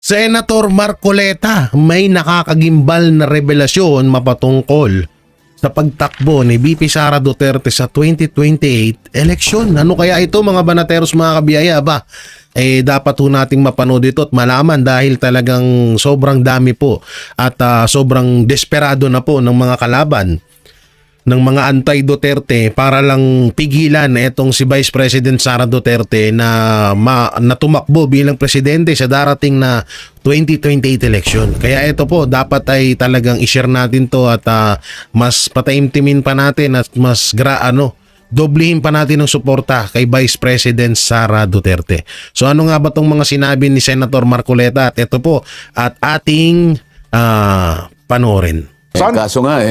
Senator Marcoleta, may nakakagimbal na revelasyon mapatungkol sa pagtakbo ni VP Sara Duterte sa 2028 eleksyon. Ano kaya ito mga banateros, mga kabiyaya ba? Dapat ho nating mapanood ito at malaman dahil talagang sobrang dami po at sobrang desperado na po ng mga kalaban ng mga anti-Duterte para lang pigilan itong si Vice President Sara Duterte na tumakbo bilang presidente sa darating na 2028 election. Kaya ito po, dapat ay talagang i-share natin to at mas pataimtimin pa natin at mas doblehin pa natin ng suporta kay Vice President Sara Duterte. So ano nga ba tong mga sinabi ni Senator Marcoleta? At ito po at ating panoorin. Kaso nga,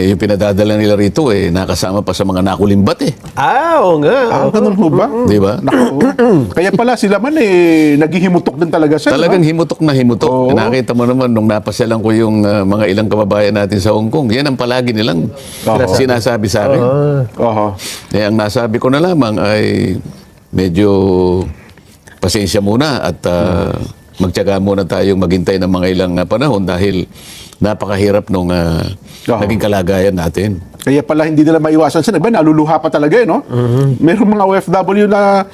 yung pinadadala nila rito, nakasama pa sa mga nakulimbat Oo nga. Ganun ho ba? Di ba? Kaya pala sila man naghihimutok din talaga siya. Talagang himutok na himutok. Oo. Nakita mo naman nung napasyalan ko yung mga ilang kababayan natin sa Hong Kong, yan ang palagi nilang sinasabi sa akin. Oho. Ang nasabi ko na lamang ay medyo pasensya muna at magtiyaga muna tayong maghintay ng mga ilang panahon dahil napakahirap nung naging kalagayan natin. Kaya pala hindi nila maiwasan siya. Naluluha pa talaga no? Merong mga OFW na,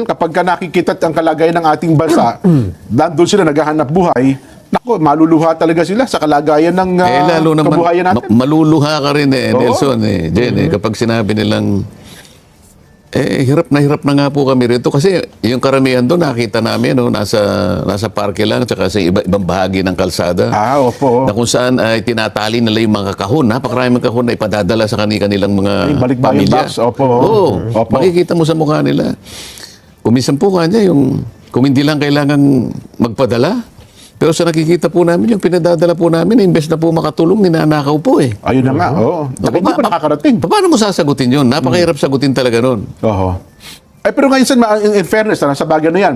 kapag ka nakikita ang kalagayan ng ating bansa, nandun sila naghahanap buhay, nako, maluluha talaga sila sa kalagayan ng lalo naman, kabuhayan natin. maluluha ka rin Nelson, Jen, kapag sinabi nilang hirap na nga po kami rito kasi yung karamihan doon nakita namin nasa parke lang tsaka sa ibang bahagi ng kalsada. Opo. Na kung saan ay tinatali nila yung mga kahon, napakaraming kahon na ipadadala sa kanilang mga Balikbayan pamilya. box, opo. Oo. Opo. Makikita mo sa mukha nila. Kuminsan po kanya kung hindi lang kailangan magpadala. Pero sa nakikita po namin, yung pinadadala po namin, imbes na po makatulong, ninanakaw po Ayun na nga, oo. Hindi pa nakakarating. Paano mo sasagutin yun? Napakahirap sagutin talaga nun. Oho. Pero ngayon, in fairness, sa bagay na yan,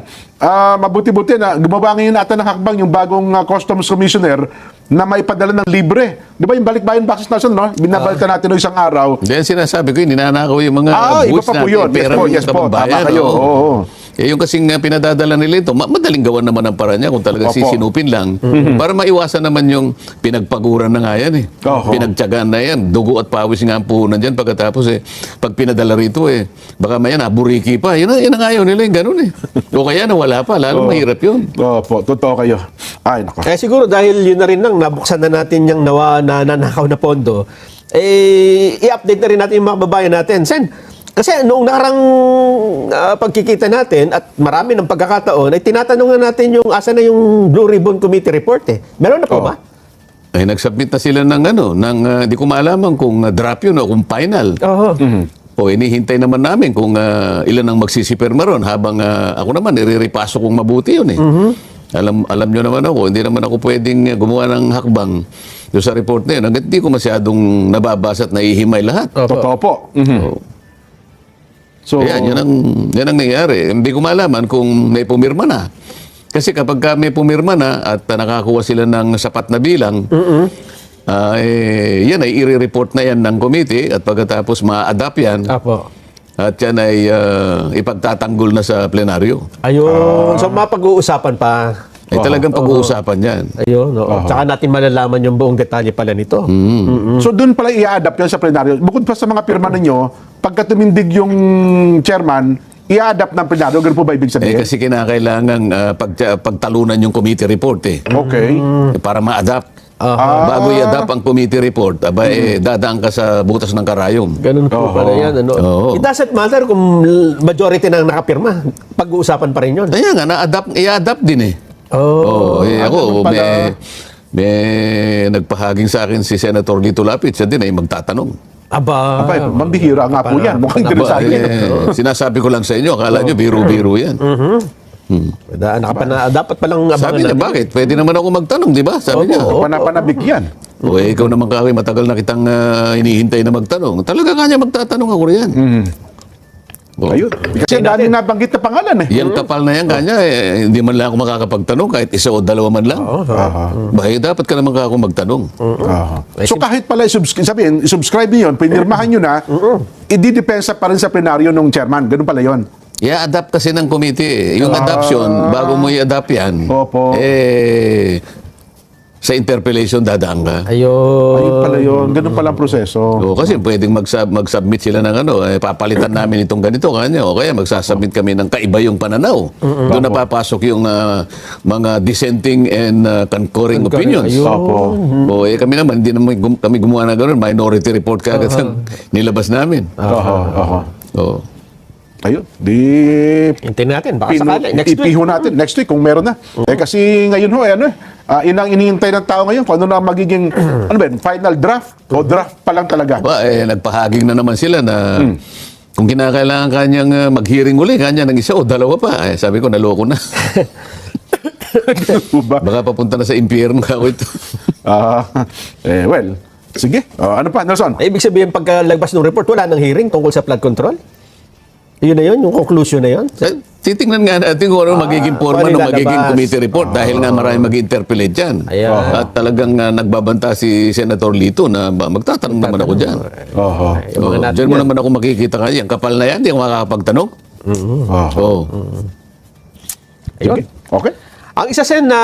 mabuti-buti na gumawa ngayon natin ng hakbang yung bagong Customs Commissioner na maipadala ng libre. Di ba yung balikbayan boxes natin, no? Binabalita natin ng isang araw. Then sinasabi ko, ninanakaw yung mga Iba goods pa po natin, yun. pera Yes po, tama kababayan. kayo. Oo. Yung kasing pinadadala nila ito, madaling gawan naman ang paraan niya kung talaga Opo. sisinupin lang. Para maiwasan naman yung pinagpaguran na nga yan Oho. Pinagtyagaan na yan. Dugo at pawis nga ang puhunan dyan. Pagkatapos pag pinadala rito baka maya naburiki pa. Yun ang ayaw nila yung ganun O kaya nawala pa, lalo mahirap yun. Opo, totoo kayo. Ay, nako. Kaya siguro dahil yun na rin nabuksan na natin yung nanakaw na pondo, i-update na rin natin yung mga kababayan natin. Sen, kasi noong nakarang pagkikita natin at marami ng pagkakataon, ay tinatanong na natin yung asa na yung Blue Ribbon Committee report Meron na po ba? Nagsubmit na sila ng di ko maalaman kung drop yun o kung final. Oo. Inihintay naman namin kung ilan ang magsisipirma ron habang ako naman, iriripaso kong mabuti yun Alam nyo naman ako, hindi naman ako pwedeng gumawa ng hakbang doon sa report na yun. Hanggat hindi ko masyadong nababasa at naihimay lahat. Totoo po. So, yan ang nangyayari. Hindi ko malaman kung may pumirma na. Kasi kapag may pumirma na at nakakuha sila ng sapat na bilang, yan ay i-report na yan ng committee at pagkatapos ma-adapt yan. Apo. At yan ay ipagtatanggol na sa plenaryo. Ayun. So, mapag-uusapan pa. Talagang pag-uusapan yan. Ayun. Tsaka natin malalaman yung buong detalye pala nito. So doon pala i-adapt yan sa plenaryo. Bukod pa sa mga pirma ninyo, pagka tumindig yung chairman, i-adapt ng plenaryo. Ganun po ba ibig sabihin? Kasi kinakailangan pagtalunan yung committee report Okay. para ma-adapt. Bago i-adapt ang committee report, dadaan ka sa butas ng karayom. Ganun po pala yan. Oo. It doesn't matter kung majority nang nakapirma. Pag-uusapan pa rin yun. Kaya nga, i-adapt din ako, may nagpahaging sa akin si Senator Lito Lapid, siya din ay magtatanong. Aba, mambihira nga po yan. Mukhang interesante. Sinasabi ko lang sa inyo, akala nyo biro-biro yan. dapat palang abangan Sabi niya, natin. bakit? Pwede naman ako magtanong, di ba? Sabi niya. Panapanabik yan. Ikaw naman kawin, matagal na kitang hinihintay na magtanong. Talaga kanya magtatanong ako riyan. Ayun. Kasi ang daming nabanggit na pangalan Yung kapal na yan kanya, hindi man lang ako makakapagtanong kahit isa o dalawa man lang. Bakit dapat ka naman ako magtanong? So kahit pala i-subscribe niyo yun, pinirmahan nyo na, ididepensa pa rin sa plenaryo ng chairman. Ganun pala yun. i-adapt kasi ng committee. Yung adoption, bago mo i-adapt yan, Opo. sa interpellation dadaan ka. Ayun. Ayun pala yun. Ganun pala ang proseso. Oo, kasi pwedeng mag-submit sila ng papalitan namin itong ganito kanya o kaya magsasubmit kami ng kaiba yung pananaw. Doon napapasok yung mga dissenting and concurring opinions. Ayun. Opo. O kami naman, hindi naman kami gumawa na gano'n. Minority report kagad ang nilabas namin. Oho. Oho. Oo. Ayun. Di Hintayin natin. Baka sakali. Next week. ipiho natin next week kung meron na. Kasi ngayon inang iniintay ng tao ngayon kung ano na magiging final draft o draft pa lang talaga. Nagpahaging na naman sila na kung kinakailangan kanyang mag-hearing uli, kanya ng isa o dalawa pa. Sabi ko, naloko na. Ba? Baka papunta na sa impyerno ako ito. Well, sige. Ano pa, Nelson? Ibig sabihin, pagkalagpas ng report, wala nang hearing tungkol sa flood control? Yun na yun, yung conclusion na yun. Titingnan nga natin kung ano magiging forma paano ng magiging lalabas? committee report dahil nga marami mag-interpellate dyan. Ayan. At talagang nagbabanta si Senator Lito na magtatanong naman ako dyan. Oho. Yung mga natin Diyan mo yan. naman ako makikita kanya. Ang kapal na yan, hindi ako makakapagtanong. Oho. Ayun. Okay. Ang isa sen na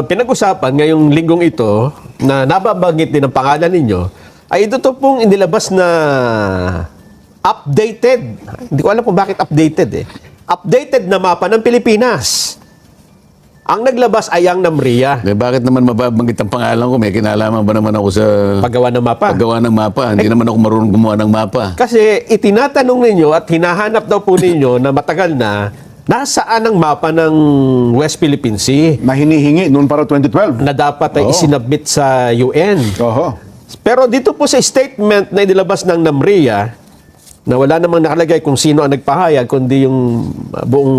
pinag-usapan ngayong linggong ito na nababanggit din ang pangalan ninyo ay ito to pong inilabas na updated. Hindi ko alam kung bakit updated eh. Updated na mapa ng Pilipinas. Ang naglabas ay ang NAMRIA. Bakit naman mababanggit ang pangalan ko? May kinalaman ba naman ako sa Paggawa ng mapa. paggawa ng mapa? Hindi naman ako marunong gumawa ng mapa. Kasi itinatanong ninyo at hinahanap daw po ninyo na matagal na nasaan ang mapa ng West Philippine Sea Na hinihingi noon para 2012. na dapat ay Oo. isinabmit sa UN. Oho. Pero dito po sa statement na inilabas ng NAMRIA, na wala namang nakalagay kung sino ang nagpahayag, kundi yung buong...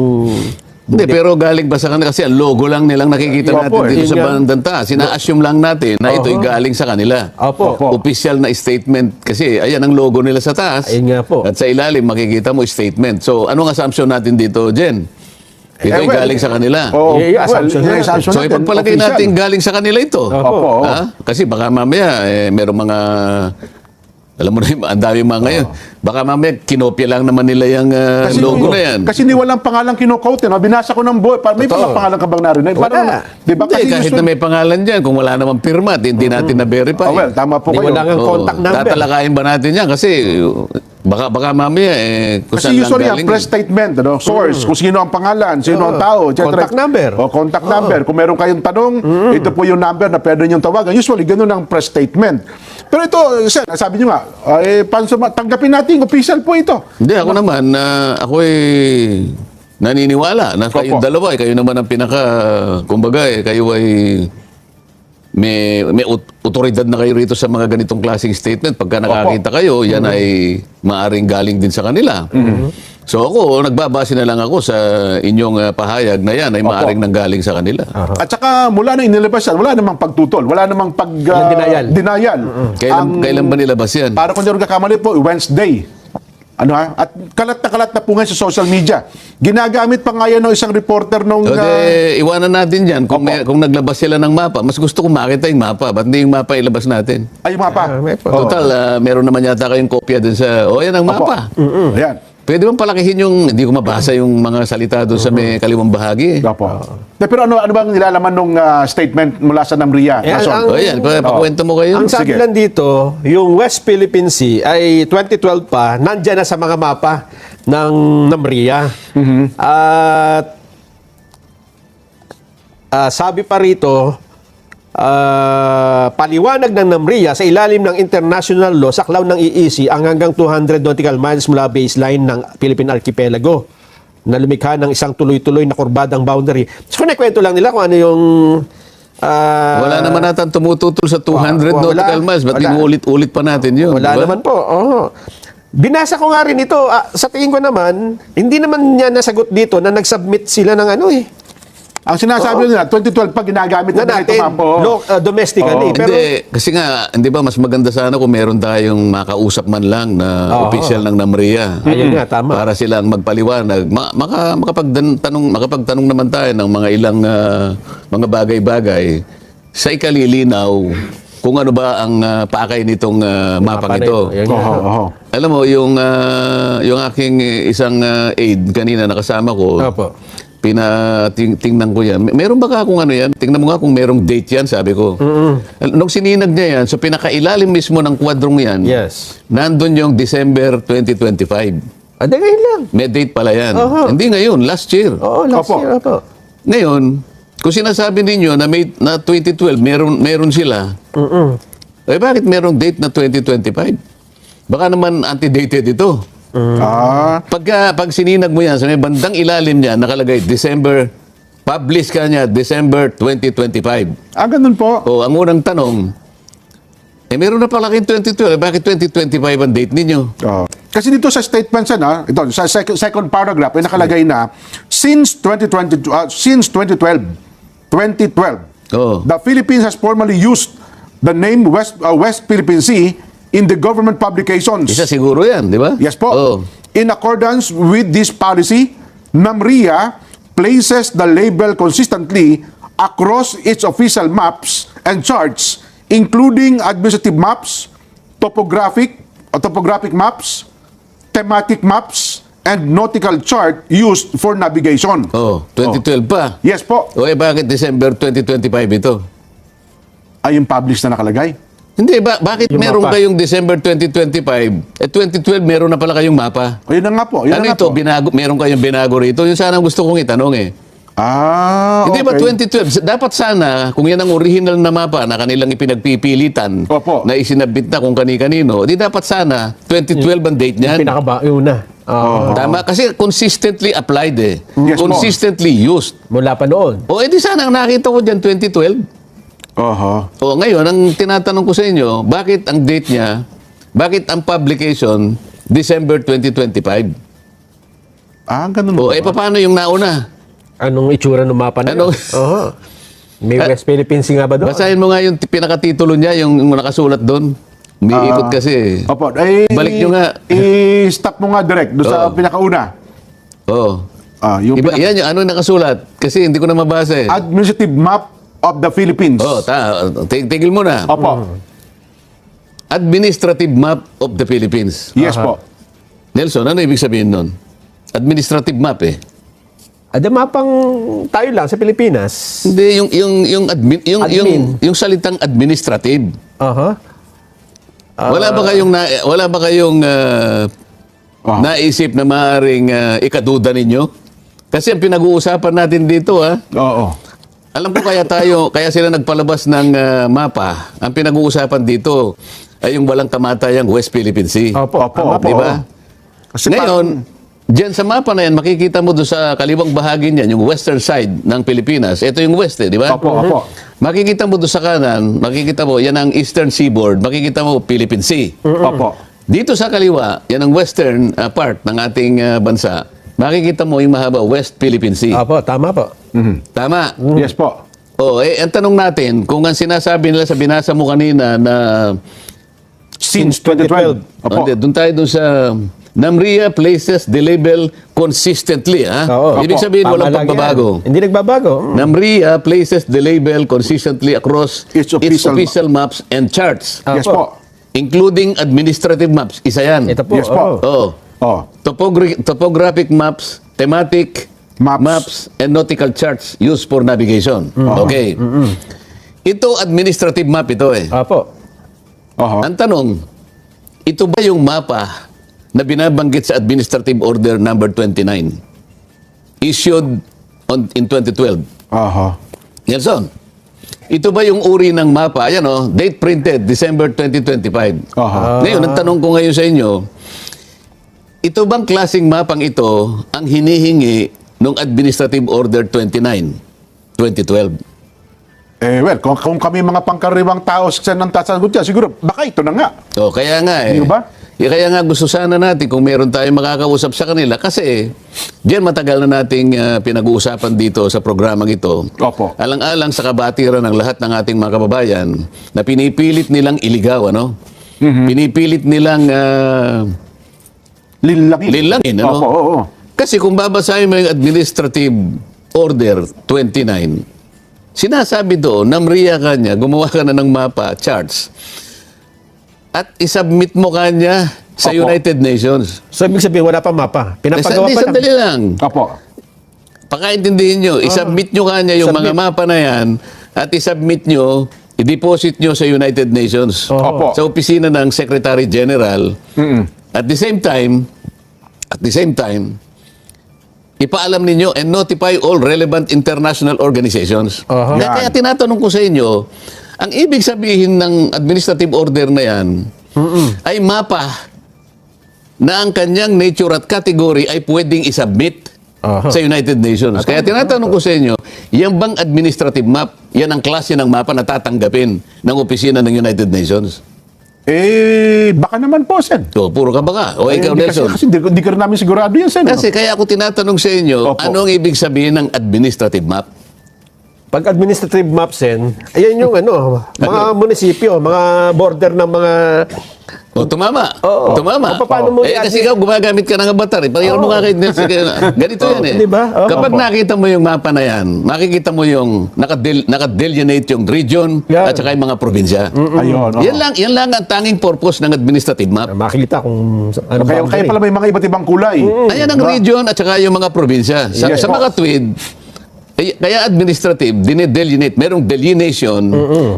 Hindi, pero galing ba sa kanila? Kasi ang logo lang nilang nakikita natin Opo, dito yun sa nga. bandang taas. Sina-assume lang natin na ito'y galing sa kanila. Opo. Opo. Official na statement. Kasi ayan ang logo nila sa taas. Ayun nga po. At sa ilalim, makikita mo statement. So, anong assumption natin dito, Jen? Ito'y well, galing sa kanila. Oh, Eh, assumption yung natin. assumption So, natin, ipagpalagay official. natin galing sa kanila ito. Opo. Ha? Kasi baka mamaya, merong mga... Alam mo na, ang dami mga ngayon. Baka mamaya, kinopya lang naman nila yung logo na yan. Kasi ni walang pangalang kino-quote. Binasa ko ng buhay. May Totoo. pangalan ka bang narinig? Wala. Di ba? Hindi, Kasi kahit na may pangalan dyan, kung wala namang pirma at hindi natin na-verify. well, tama po Hindi kayo. wala nga contact number. Tatalakayin ba natin yan? Kasi baka mamaya, kung Kasi saan lang usually ang galing. press statement, source, kung sino ang pangalan, sino ang tao, etc. Contact number. O contact number. Kung meron kayong tanong, ito po yung number na pwede niyong tawagan. Usually, ganun ang press statement. Pero ito, sir, sabi niyo nga, tanggapin natin, official po ito. Hindi, ako naman, ako'y naniniwala na kayong Opo. dalawa, kayo naman ang pinaka, kumbaga, kayo ay may otoridad na kayo rito sa mga ganitong klaseng statement. Pagka nakakita kayo, yan ay maaring galing din sa kanila. So ako, nagbabase na lang ako sa inyong pahayag na yan ay maaring nanggaling sa kanila. At saka mula na inilabas yan, wala namang pagtutol, wala namang Denial. denial. Kailan ba nilabas yan? Para kung hindi rin kakamali po, Wednesday. At kalat na po ngayon sa social media. Ginagamit pa nga yan ng isang reporter nung... Iwanan natin dyan. Kung naglabas sila ng mapa, mas gusto kong makita yung mapa. Ba't hindi yung mapa ilabas natin? ay, mga pa. may po. Total, meron naman yata kayong kopya dun sa... yan ang mapa. Ayan. Pwede bang palakihin yung... Hindi ko mabasa yung mga salita doon sa may kaliwang bahagi. Opo. Pero ano bang nilalaman nung statement mula sa NAMRIA? Ayan, Nason? Yan, pakwento mo kayo. Ang sabi Sige. lang dito, yung West Philippine Sea ay 2012 pa, nandyan na sa mga mapa ng NAMRIA. At sabi pa rito, paliwanag ng NAMRIA sa ilalim ng international law, saklaw ng EEC ang hanggang 200 nautical miles mula baseline ng Philippine Archipelago na lumikha ng isang tuloy-tuloy na kurbadang boundary. So, kwento lang nila kung ano yung... Wala naman natin tumututol sa 200 wala. nautical miles. Ba't Wala. inuulit-ulit pa natin yun? Wala di ba? naman po. Oo. Binasa ko nga rin ito. Sa tingin ko naman, hindi naman niya nasagot dito na nag-submit sila ng ano eh. Ang sinasabi nila, 2012 pa ginagamit Na na ito, natin, ma'am po. domestically. Oo. Pero, Hindi, kasi nga, hindi ba, mas maganda sana kung meron tayong makausap man lang na Oo. official ng NAMRIA. Ayun nga, tama. Para silang magpaliwanag. Makapagtanong naman tayo ng mga ilang mga bagay-bagay sa ikalilinaw kung ano ba ang pakay nitong mapang ito. Yan Oho, nga. oho. Alam mo, yung aking isang aide kanina nakasama ko, Opo. tingnan ko yan. Meron ba ka kung ano yan? Tingnan mo nga kung merong date yan, sabi ko. Nung sininag niya yan, so pinakailalim mismo ng kwadrong yan, Yes. nandun yung December 2025. Ade ngayon lang. May date pala yan. Oho. Hindi ngayon, last year. Oo, last Opo. year. Opo. Ngayon, kung sinasabi ninyo na 2012, meron sila, eh bakit merong date na 2025? Baka naman anti-dated ito. Pag sininag mo yan, sa may bandang ilalim niya, nakalagay publish ka niya, December 2025. Ganun po. O, ang unang tanong, meron na pala kayong 2012, bakit 2025 ang date ninyo? Kasi dito sa statement ito, sa second paragraph, ay nakalagay na, since 2012, Oo. the Philippines has formally used the name West Philippine Sea in the government publications. Isa siguro yan, di ba? Yes po. Oo. In accordance with this policy, NAMRIA places the label consistently across its official maps and charts, including administrative maps, topographic maps, thematic maps, and nautical chart used for navigation. Oh, 2012 pa. Yes po. O bakit December 2025 ito? Ay yung published na nakalagay. Hindi, bakit Yung meron mapa. kayong December 2025? 2012 meron na pala kayong mapa. Ayun na nga po. Yun Ano na nga ito? po. Meron kayong binago rito? Yung sana gusto kong itanong eh. Hindi ba okay. 2012? Dapat sana, kung yan ang original na mapa na kanilang ipinagpipilitan, Opo. na isinabit na kung kani-kanino, di dapat sana 2012 ang date niyan. Pinakabayo na. Tama? Kasi consistently applied eh. Yes, po. Consistently used. Mula pa noon. O edi sana ang nakita ko dyan 2012. Oho. O ngayon, ang tinatanong ko sa inyo, bakit ang date niya, bakit ang publication, December 2025? Ganun O po. paano yung nauna? Anong itsura ng mapa na Ano? yun? Oho. May West Philippine Sea nga ba doon? Basahin mo nga yung pinakatitulo niya, yung nakasulat doon. Umiikot kasi. Opo. Balik nyo nga. I-stop mo nga direct doon sa Oo. pinakauna. Oo. Yung Yan yung ano yung nakasulat. Kasi hindi ko na mabasa eh. administrative map of the Philippines. Tigil mo na. Opo. Administrative map of the Philippines. Yes po. Nelson, ano ibig sabihin nun? Administrative map eh. Ade mapang tayo lang sa Pilipinas. Hindi, yung Admin. salitang administrative. Aha. Wala ba kayong naisip na maaaring ikaduda ninyo? Kasi ang pinag-uusapan natin dito Oo. alam ko kaya sila nagpalabas ng mapa. Ang pinag-uusapan dito ay yung walang kamatayang West Philippine Sea. Opo. Opo. Di ba? Kasi Ngayon, diyan sa mapa na yan, makikita mo doon sa kaliwang bahagi niyan, yung western side ng Pilipinas. Ito yung west di ba? Opo, opo. Makikita mo doon sa kanan, makikita mo, yan ang eastern seaboard, makikita mo Philippine Sea. Opo. Dito sa kaliwa, yan ang western part ng ating bansa. Makikita mo yung mahaba West Philippine Sea. Opo, tama po. Tama. Yes po. Ang tanong natin, kung ang sinasabi nila sa binasa mo kanina na Since 2012. Opo. doon tayo doon sa NAMRIA places the label consistently. Oo. Ibig Opo. sabihin, walang Tama lang pagbabago. yan. Hindi nagbabago. NAMRIA places the label consistently across Its its official official maps and charts, Yes Opo. po. including administrative maps. Isa yan. Ito po. Yes po. oo. Oh. Topographic maps, thematic Maps. and nautical charts used for navigation. Okay. Ito administrative map ito eh. Opo. Oho. Ang tanong, ito ba yung mapa na binabanggit sa Administrative Order number 29 issued in 2012? Oho. Nelson, ito ba yung uri ng mapa? Ayan date printed, December 2025. Oho. Ngayon, ang tanong ko ngayon sa inyo, ito bang klaseng mapang ito ang hinihingi ng Administrative Order 29, 2012? Well, kung kami mga pangkaraniwang tao sa nang tasagot dyan, siguro, baka ito na nga. Kaya nga Di ba? Kaya nga gusto sana natin kung meron tayong makakausap sa kanila kasi diyan matagal na nating pinag-uusapan dito sa programang ito. Opo. Alang-alang sa kabatiran ng lahat ng ating mga kababayan na pinipilit nilang iligaw, Pinipilit nilang linlangin, Opo, oo. Kasi kung babasahin mo yung Administrative Order 29, Sinasabi doon, namriya ka niya, gumawa ka na ng mapa, charts, at isubmit mo kanya sa Opo. United Nations. So, ibig sabihin, wala pa mapa. Pinapagawa pa lang. Sandali lang. Opo. Pakaintindihin nyo, isubmit nyo kanya yung mga Submit. mapa na yan at isubmit nyo, i-deposit nyo sa United Nations. Opo. Sa opisina ng Secretary General. At the same time, ipaalam ninyo and notify all relevant international organizations. Aha. Kaya tinatanong ko sa inyo, ang ibig sabihin ng administrative order na yan ay mapa na ang kanyang nature at category ay pwedeng isubmit Aha. sa United Nations. Kaya tinatanong ko sa inyo, yan bang administrative map, yan ang klase ng mapa na tatanggapin ng opisina ng United Nations? Baka naman po, Sen. O, puro ka ba ka? O ikaw, Hindi kasi, Nelson? kasi hindi ka rin namin sigurado yan, Sen. Kasi kaya ako tinatanong sa inyo, Opo. ano ang ibig sabihin ng administrative map? Pag administrative maps, ayan yung mga munisipyo, mga border ng mga... O, tumama. Oo. Tumama. O, paano mo kasi i-admit? ikaw gumagamit ka ng avatar. Pahirap mo nga kay Nelson. Ganito yan eh. Di ba? Oo. Kapag nakita mo yung mapa na yan, makikita mo yung nakadelineate yung region Yan. at saka yung mga probinsya. Ayun. oo. Yan lang ang tanging purpose ng administrative map. Makikita kung ano Kaya pala may mga iba't ibang kulay. Ayan ang Diba? region at saka yung mga probinsya. Sa, Yes, sa po. mga tweed, kaya administrative, dinedelineate, merong delineation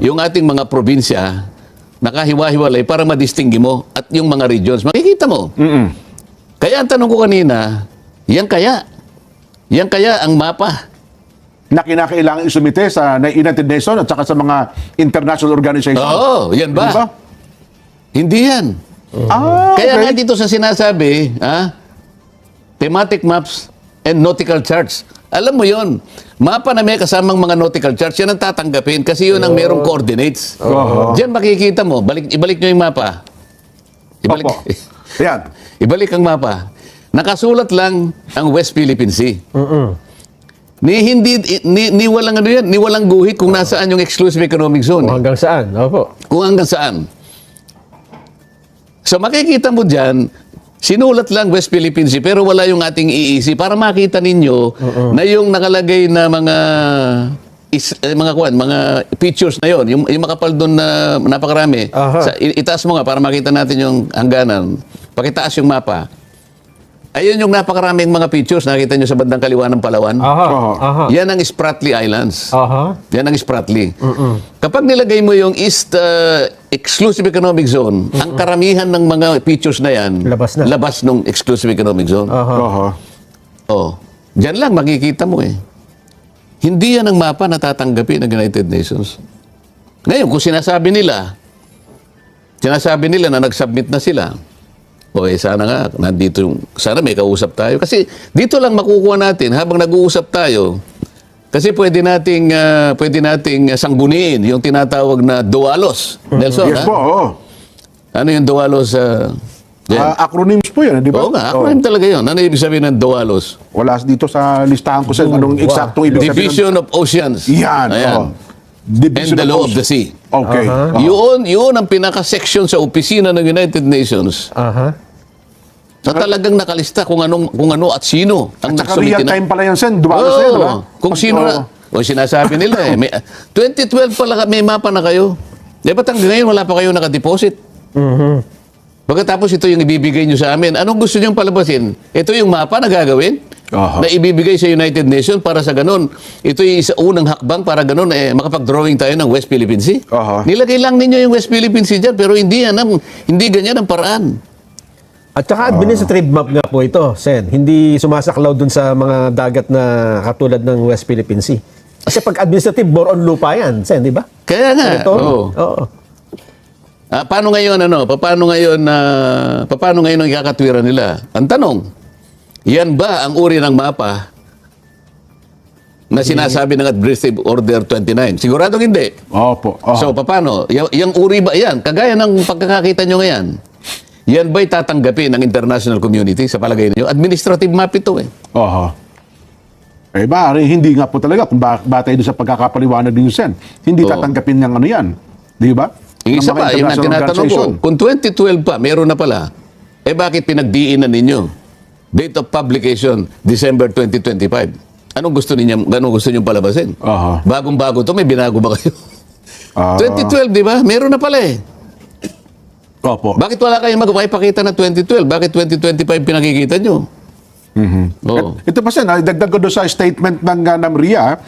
yung ating mga probinsya, nakahiwa-hiwalay para madistinggi mo at yung mga regions. Makikita mo. Kaya ang tanong ko kanina, yan kaya ang mapa. Na kinakailangan isumite sa United Nations at saka sa mga international organizations. Oo, yan ba? Di ba? Hindi yan. Kaya nga Okay. dito sa sinasabi, thematic maps and nautical charts. Alam mo yon, mapa na may kasamang mga nautical charts, yan ang tatanggapin kasi yun ang merong coordinates. Oo. Diyan makikita mo, ibalik nyo yung mapa. Ibalik, Opo. Yan. ibalik ang mapa. Nakasulat lang ang West Philippine Sea. Ni walang ano yan, ni walang guhit kung nasaan yung exclusive economic zone. Kung hanggang saan. Opo. Kung hanggang saan. So makikita mo dyan, sinulat lang West Philippine Sea pero wala yung ating EEC para makita ninyo na yung nakalagay na mga pictures na yon, yung makapal doon na napakarami. Aha. Itaas mo nga para makita natin yung hangganan. Pakitaas yung mapa. Ayun yung napakaraming mga pictures nakita nyo sa bandang kaliwa ng Palawan. Aha. Oo. Aha. Yan ang Spratly Islands. Aha. Yan ang Spratly. Kapag nilagay mo yung East Exclusive Economic Zone, ang karamihan ng mga features na yan, Labas na. labas ng Exclusive Economic Zone. Aha. Oo. Oh, diyan lang makikita mo eh. Hindi yan ang mapa na tatanggapin ng United Nations. Ngayon, kung sinasabi nila na nag-submit na sila, sana nga, sana may kausap tayo. Kasi dito lang makukuha natin, habang nag-uusap tayo, kasi pwede nating sangguniin yung tinatawag na dualos. Nelson, Yes po, oo. Ano yung dualos? Jen? Acronyms po yan, di ba? Oo nga, acronym talaga yun. Ano ibig sabihin ng dualos? Wala dito sa listahan ko sa anong eksaktong ibig sabihin. Division of Oceans. Yan. Ayan. oo. Division And the law of Ocean. the sea. Okay. Oo. Yun ang pinaka-section sa opisina ng United Nations Aha. na talagang nakalista kung ano at sino ang At saka real nagsumiti time pala yan, Sen. Dumalas na yan, di ba? Kung sino na. O sinasabi nila 2012 pala may mapa na kayo. Di ba't hanggang ngayon wala pa kayo nakadeposit? Pagkatapos ito yung ibibigay nyo sa amin. Anong gusto nyo palabasin? Ito yung mapa na gagawin? Aha. Na ibibigay sa United Nations para sa ganun. Ito yung isa unang hakbang para ganun makapag-drawing tayo ng West Philippine Sea. Aha. Nilagay lang ninyo yung West Philippine Sea dyan, pero hindi ganyan ang paraan. At saka administrative map nga po ito, Sen. Hindi sumasaklaw dun sa mga dagat na katulad ng West Philippine Sea. Kasi pag administrative, more on lupa yan, Sen, di ba? Kaya nga. Territory. oo. Oo. Paano ngayon ang ikakatwiran nila? Ang tanong, yan ba ang uri ng mapa na sinasabi ng Administrative Order 29? Siguradong hindi. Opo. Oo. So, paano? Yung uri ba yan? Kagaya ng pagkakakita nyo ngayon, yan ba'y tatanggapin ng international community sa palagay niyo? Administrative map ito eh. Oho. Maaari, hindi nga po talaga kung batay doon sa pagkakapaliwanag ni Sen. Hindi Oo. tatanggapin ng ano yan. Di ba? Yung isa Ng mga pa, yung international tinatanong ko, organization. kung 2012 pa, meron na pala, bakit pinagdiinan ninyo? Date of publication, December 2025. Anong gusto niyo palabasin? Aha. Bagong-bago to, may binago ba kayo? Ah. 2012, di ba? Meron na pala eh. Opo. Bakit wala kayong magpapakita na 2012? Bakit 2025 pinakikita nyo? Oo. Ito pa siya, dagdag ko doon sa statement ng NAMRIA,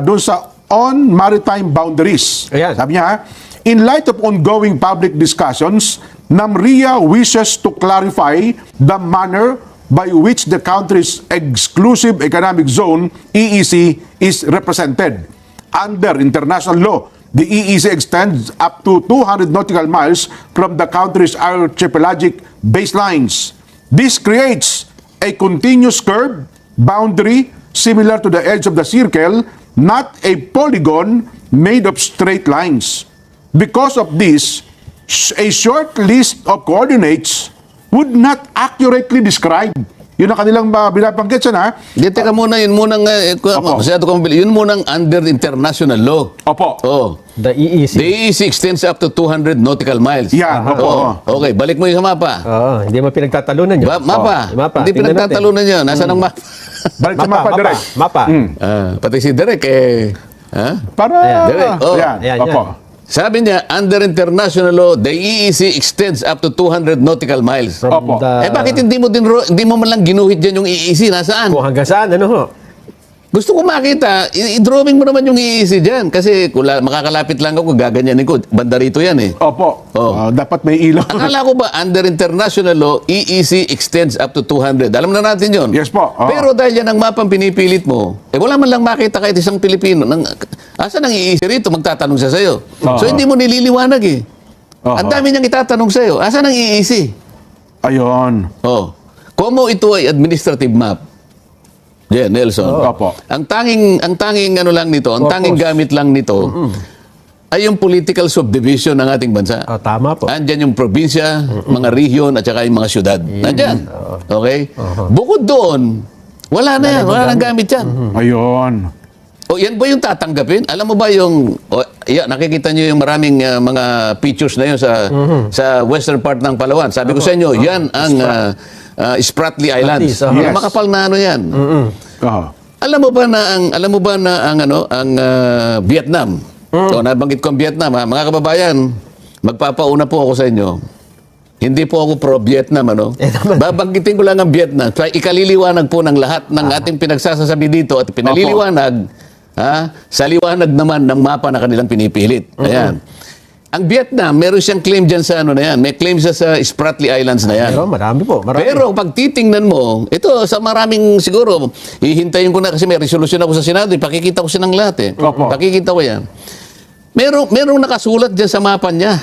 doon sa on maritime boundaries. Ayan. Sabi niya, in light of ongoing public discussions, NAMRIA wishes to clarify the manner by which the country's exclusive economic zone, EEZ, is represented. Under international law, the EEZ extends up to 200 nautical miles from the country's archipelagic baselines. This creates a continuous curve boundary similar to the edge of the circle, not a polygon made of straight lines. Because of this, a short list of coordinates would not accurately describe. Yun ang kanilang binabanggit siya na. Di, teka muna, yun munang, Opo. masyado kang mabili, yun munang under international law. Opo. Oh. The EEC. The EEZ extends up to 200 nautical miles. Yan, opo. Oo. Okay, balik mo yung sa mapa. Hindi mo pinagtatalunan yun. Mapa. Mapa. Hindi Tingnan pinagtatalunan yun. Nasaan ang mapa? Balik sa mapa, direct. Mapa. Pati si Derek Para, Ayan. Direct. Oh. Ayan, Ayan, opo. sabi niya, under international law, the EEZ extends up to 200 nautical miles. Opo. Bakit hindi mo man lang ginuhit dyan yung EEZ? Nasaan? Kung hanggang saan, ano ho? Gusto ko makita, i-drawing mo naman yung EEZ dyan. Kasi kung makakalapit lang ako, gaganyanin ko. Banda rito yan eh. Opo. Oh. Dapat may ilaw. Akala ko ba, under international law, EEZ extends up to 200. Alam na natin yun. Yes po. Oo. Pero dahil yan ang mapang pinipilit mo, wala man lang makita kahit isang Pilipino. Asan ang EEZ rito? Magtatanong siya sa'yo. Oo. So hindi mo nililiwanag eh. Oo. Ang dami niyang itatanong sa'yo. Asan ang EEZ? Ayun. Oh. Como ito ay administrative map. Yeah, Nelson. Opo. Ang tanging ano lang nito, ang tanging gamit lang nito ay yung political subdivision ng ating bansa. Tama po. Andyan yung probinsya, mga region at saka yung mga syudad. Nandyan. Okay? Bukod doon, wala na yan. Wala nang gamit yan. Ayun. O yan ba yung tatanggapin? Alam mo ba yung nakikita niyo yung maraming mga pictures na yun sa western part ng Palawan. Sabi ko sa inyo, yan ang Spratly Islands. Yes. Makapal na ano yan. Oo. Alam mo ba na ang Vietnam? So nabanggit ko ang Vietnam, ha? Mga kababayan, magpapauna po ako sa inyo. Hindi po ako pro-Vietnam, ano? Babanggitin ko lang ang Vietnam. Ikaliliwanag po ng lahat ng ating pinagsasasabi dito at pinaliliwanag sa liwanag naman ng mapa na kanilang pinipilit. Ayan. Ang Vietnam, meron siyang claim dyan sa ano na yan. May claim siya sa Spratly Islands na yan. Pero marami po. Marami. Pero pag titingnan mo, ito sa maraming siguro, hihintayin ko na kasi may resolution ako sa Senado, pakikita ko siya ng lahat eh. Opo. Pakikita ko yan. Merong nakasulat dyan sa mapa niya.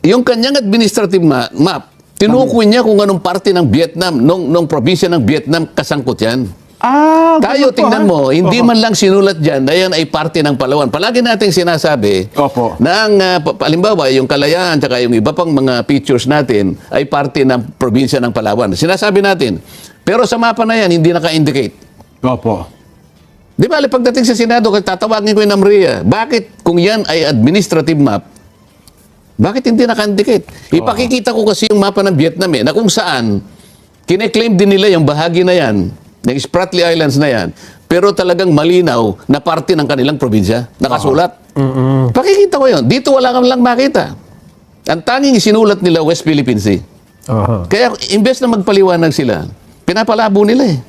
Yung kanyang administrative map, tinukoy niya kung anong parte ng Vietnam, nung probinsya ng Vietnam, kasangkot yan. Tayo, ganun po, tingnan ha? mo, hindi man lang sinulat dyan na yan ay parte ng Palawan. Palagi nating sinasabi Opo. na ang, halimbawa, yung Kalayaan at yung iba pang mga features natin ay parte ng probinsya ng Palawan. Sinasabi natin. Pero sa mapa na yan, hindi naka-indicate. Opo. Di ba, pagdating sa Senado, tatawagin ko yung NAMRIA. Bakit kung yan ay administrative map, bakit hindi naka-indicate? Ipakikita ko kasi yung mapa ng Vietnam na kung saan kine-claim din nila yung bahagi na yan, ng Spratly Islands na yan, pero talagang malinaw na parte ng kanilang probinsya. Nakasulat. Pakikita ko yun. Dito wala kang lang makita. Ang tanging isinulat nila West Philippine Sea. Kaya imbes na magpaliwanag sila, pinapalabo nila eh.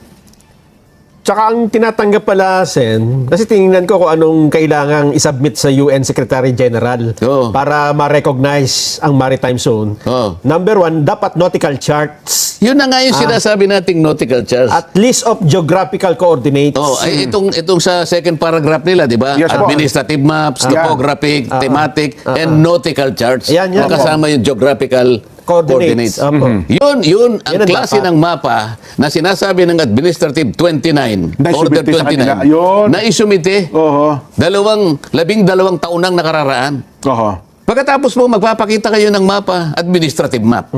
Tsaka ang tinatanggap pala, Sen, kasi tingnan ko kung anong kailangang isubmit sa UN Secretary General Oo. para ma-recognize ang maritime zone. Oo. Number one, dapat nautical charts Yun na nga yung sinasabi nating nautical charts. at list of geographical coordinates. Oh, ay itong sa second paragraph nila, 'di ba? Yes, po. Administrative maps, topographic, thematic, and nautical charts. Yan, yan. Kasama yung geographical coordinates. Opo. Yun ang Yan ang klase dapat. ng mapa na sinasabi ng Administrative 29, Na Order isumite sa kanila. 29, Yun. na isumite Oo. 12 taon nang nakararaan. Oo. Pagkatapos mo, magpapakita kayo ng mapa, administrative map.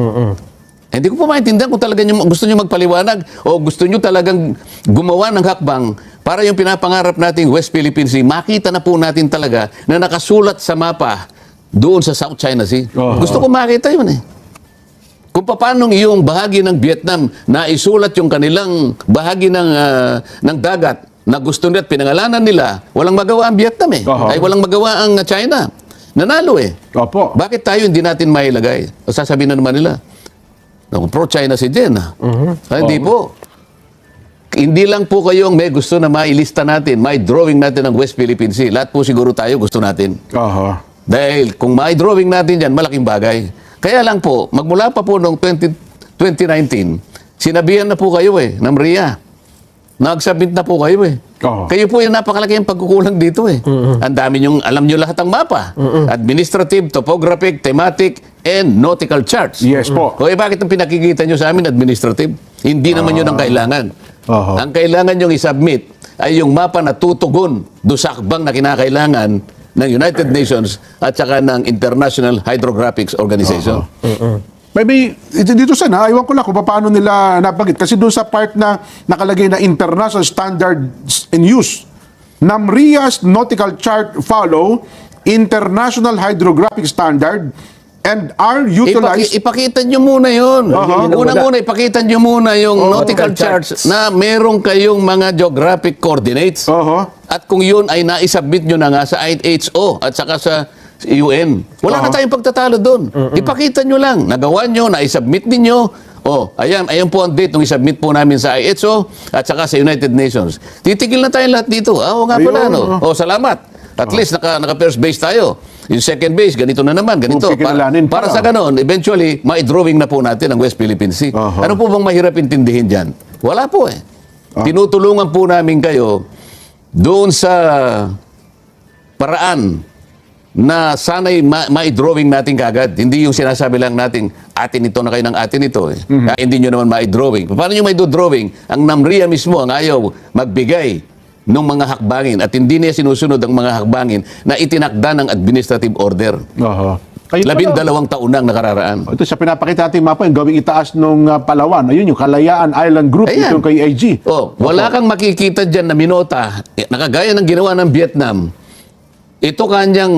Hindi ko po maintindihan kung talaga gusto nyo magpaliwanag o gusto nyo talagang gumawa ng hakbang para yung pinapangarap nating West Philippine Sea, makita na po natin talaga na nakasulat sa mapa doon sa South China Sea. Oo. Gusto ko makita yun eh. Kung paano yung bahagi ng Vietnam na isulat yung kanilang bahagi ng dagat na gusto nila at pinangalanan nila, walang magawa ang Vietnam eh. Aha. Ay walang magawa ang China. Nanalo eh. Opo. Bakit tayo hindi natin mailagay? O sasabihin na naman nila, pro-China si Jen. Hindi po. Hindi lang po kayo ang may gusto na mailista natin, may drawing natin ng West Philippine Sea. Lahat po siguro tayo gusto natin. Aha. Dahil kung may drawing natin dyan, malaking bagay. Kaya lang po, magmula pa po noong 2019, sinabihan na po kayo ng RIA. Nag-submit na po kayo Oo. Kayo po yung napakalaki ang pagkukulang dito Ang dami yung, alam nyo lahat ang mapa. Administrative, topographic, thematic, and nautical charts. Yes po. O bakit ang pinakikita nyo sa amin administrative? Hindi naman yun ang kailangan. Aha. Ang kailangan yung i-submit ay yung mapa na tutugon do sa hakbang na kinakailangan ng United Nations at saka ng International Hydrographic Organization. Maybe, dito sana, iwan ko lang kung paano nila napagit. Kasi doon sa part na nakalagay na International Standards in Use, NAMRIA's nautical chart follow International Hydrographic Standard and are utilized... Ipakita nyo muna yun. Aha. Unang-una, ipakita nyo muna yung nautical charts na meron kayong mga geographic coordinates. Aha. At kung yun ay naisubmit nyo na nga sa IHO at saka sa UN. Wala na tayong pagtatalo doon. Ipakita nyo lang. Nagawa nyo, naisubmit ninyo. Ayan po ang date nung isubmit po namin sa IHO at saka sa United Nations. Titigil na tayo lahat dito. Oo nga pala, Ayun. no? Salamat. At least naka-first base tayo. Yung second base, ganito na naman, ganito. Kikilalanin pa. Para sa ganon, eventually, ma-drawing na po natin ang West Philippine Sea. Aha. Ano po bang mahirap intindihin dyan? Wala po Tinutulungan po namin kayo doon sa paraan na sana'y ma-drawing natin kagad. Hindi yung sinasabi lang natin, atin ito na kayo ng atin ito. Kaya hindi nyo naman ma-drawing. Paano nyo ma-drawing? Ang NAMRIA mismo ang ayaw magbigay ng mga hakbangin at hindi niya sinusunod ang mga hakbangin na itinakda ng administrative order. Aha. Kayo pala, 12 taon nang nakararaan. ito sa pinapakita natin mapa, yung gawing itaas nung Palawan. Ayun, yung Kalayaan Island Group, Ayan. ito kay AG. Wala kang makikita dyan na minota, nakagaya ng ginawa ng Vietnam. Ito kanyang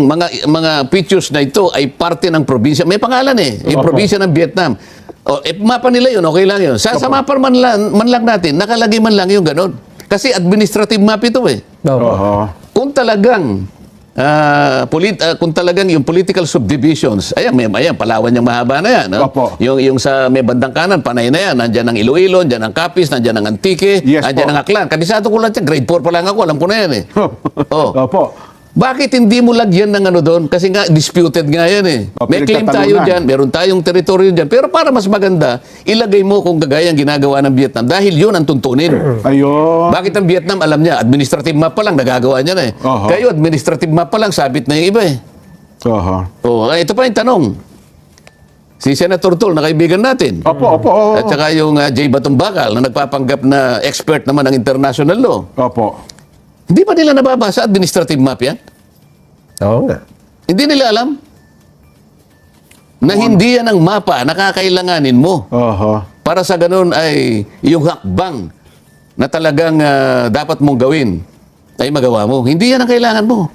mga pictures na ito ay parte ng probinsya. May pangalan yung probinsya ng Vietnam. Mapa nila yun, okay lang yun. Sa mapa man lang natin, nakalagay man lang yung ganon. Kasi administrative map ito Aha. Kung talagang kung talagang yung political subdivisions, ayan, Palawan yung mahaba na yan. Opo. Yung sa may bandang kanan, panay na yan. Nandiyan ang Iloilo, nandiyan ang Capiz, nandiyan ang Antique, Yes nandiyan po. ang Aklan. Kabisado ko lang yan. Grade 4 pa lang ako, alam ko na yan Opo. Bakit hindi mo lagyan ng doon? Kasi nga, disputed nga yan May claim tayo pinagtatalunan. dyan, meron tayong teritoryo dyan. Pero para mas maganda, ilagay mo kung gagaya ang ginagawa ng Vietnam. Dahil yun ang tuntunin. Ayun. Bakit ang Vietnam, alam niya, administrative map pa lang, nagagawa niya na Aha. Kayo, administrative map pa lang, sabit na yung iba Aha. Ito pa yung tanong. Si Senator Tol, na kaibigan natin. Opo. At saka yung Jay Batong Bakal, na nagpapanggap na expert naman ng international law. Opo. Hindi ba nila nababasa administrative map yan? Oo nga. Hindi nila alam na hindi yan ang mapa na kakailanganin mo. Aha. Para sa ganun ay yung hakbang na talagang dapat mong gawin ay magawa mo. Hindi yan ang kailangan mo.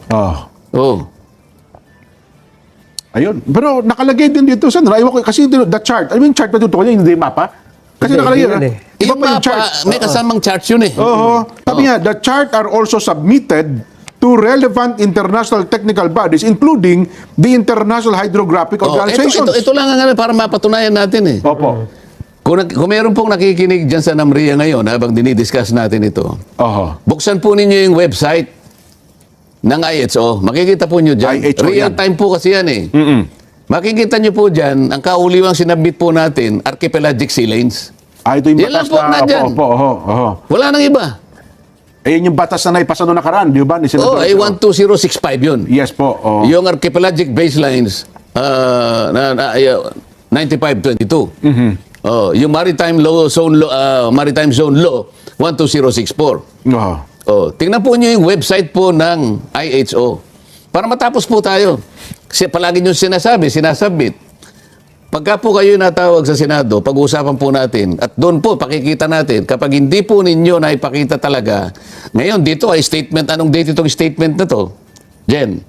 Ayun. Pero nakalagay din dito sa naiwan ko kasi the chart. Ano yung chart na tutukan niya, hindi yung mapa? Kasi Hindi, nakalagay. hindi Iba Yung pa yung mapa, chart. may kasamang charts yun Sabi niya, the chart are also submitted to relevant international technical bodies including the International Hydrographic Organizations. Ito lang ang para mapatunayan natin Opo. Kung meron pong nakikinig dyan sa NAMRIA ngayon habang dinidiscuss natin ito, Aha. buksan po ninyo yung website ng IHO. Makikita po nyo dyan. IHO Real yan. time po kasi yan Makikita nyo po dyan, ang kauliwang sinabit po natin, archipelagic sea lanes. Ito yung Yan lang batas po, nandyan. Opo. Wala nang iba. Ayun yung batas na naipasa noong nakaraan, di ba? Ni Senator Ay 12065 yun. Yes po. Yung archipelagic baselines, 9522. Yung maritime zone law 12064. Aha. Tingnan po niyo yung website po ng IHO. Para matapos po tayo. Kasi palagi niyo sinasabit. Pagka po kayo natawag sa Senado, pag-uusapan po natin, at doon po pakikita natin, kapag hindi po ninyo na ipakita talaga, ngayon dito ay statement, anong date itong statement na to? Jen?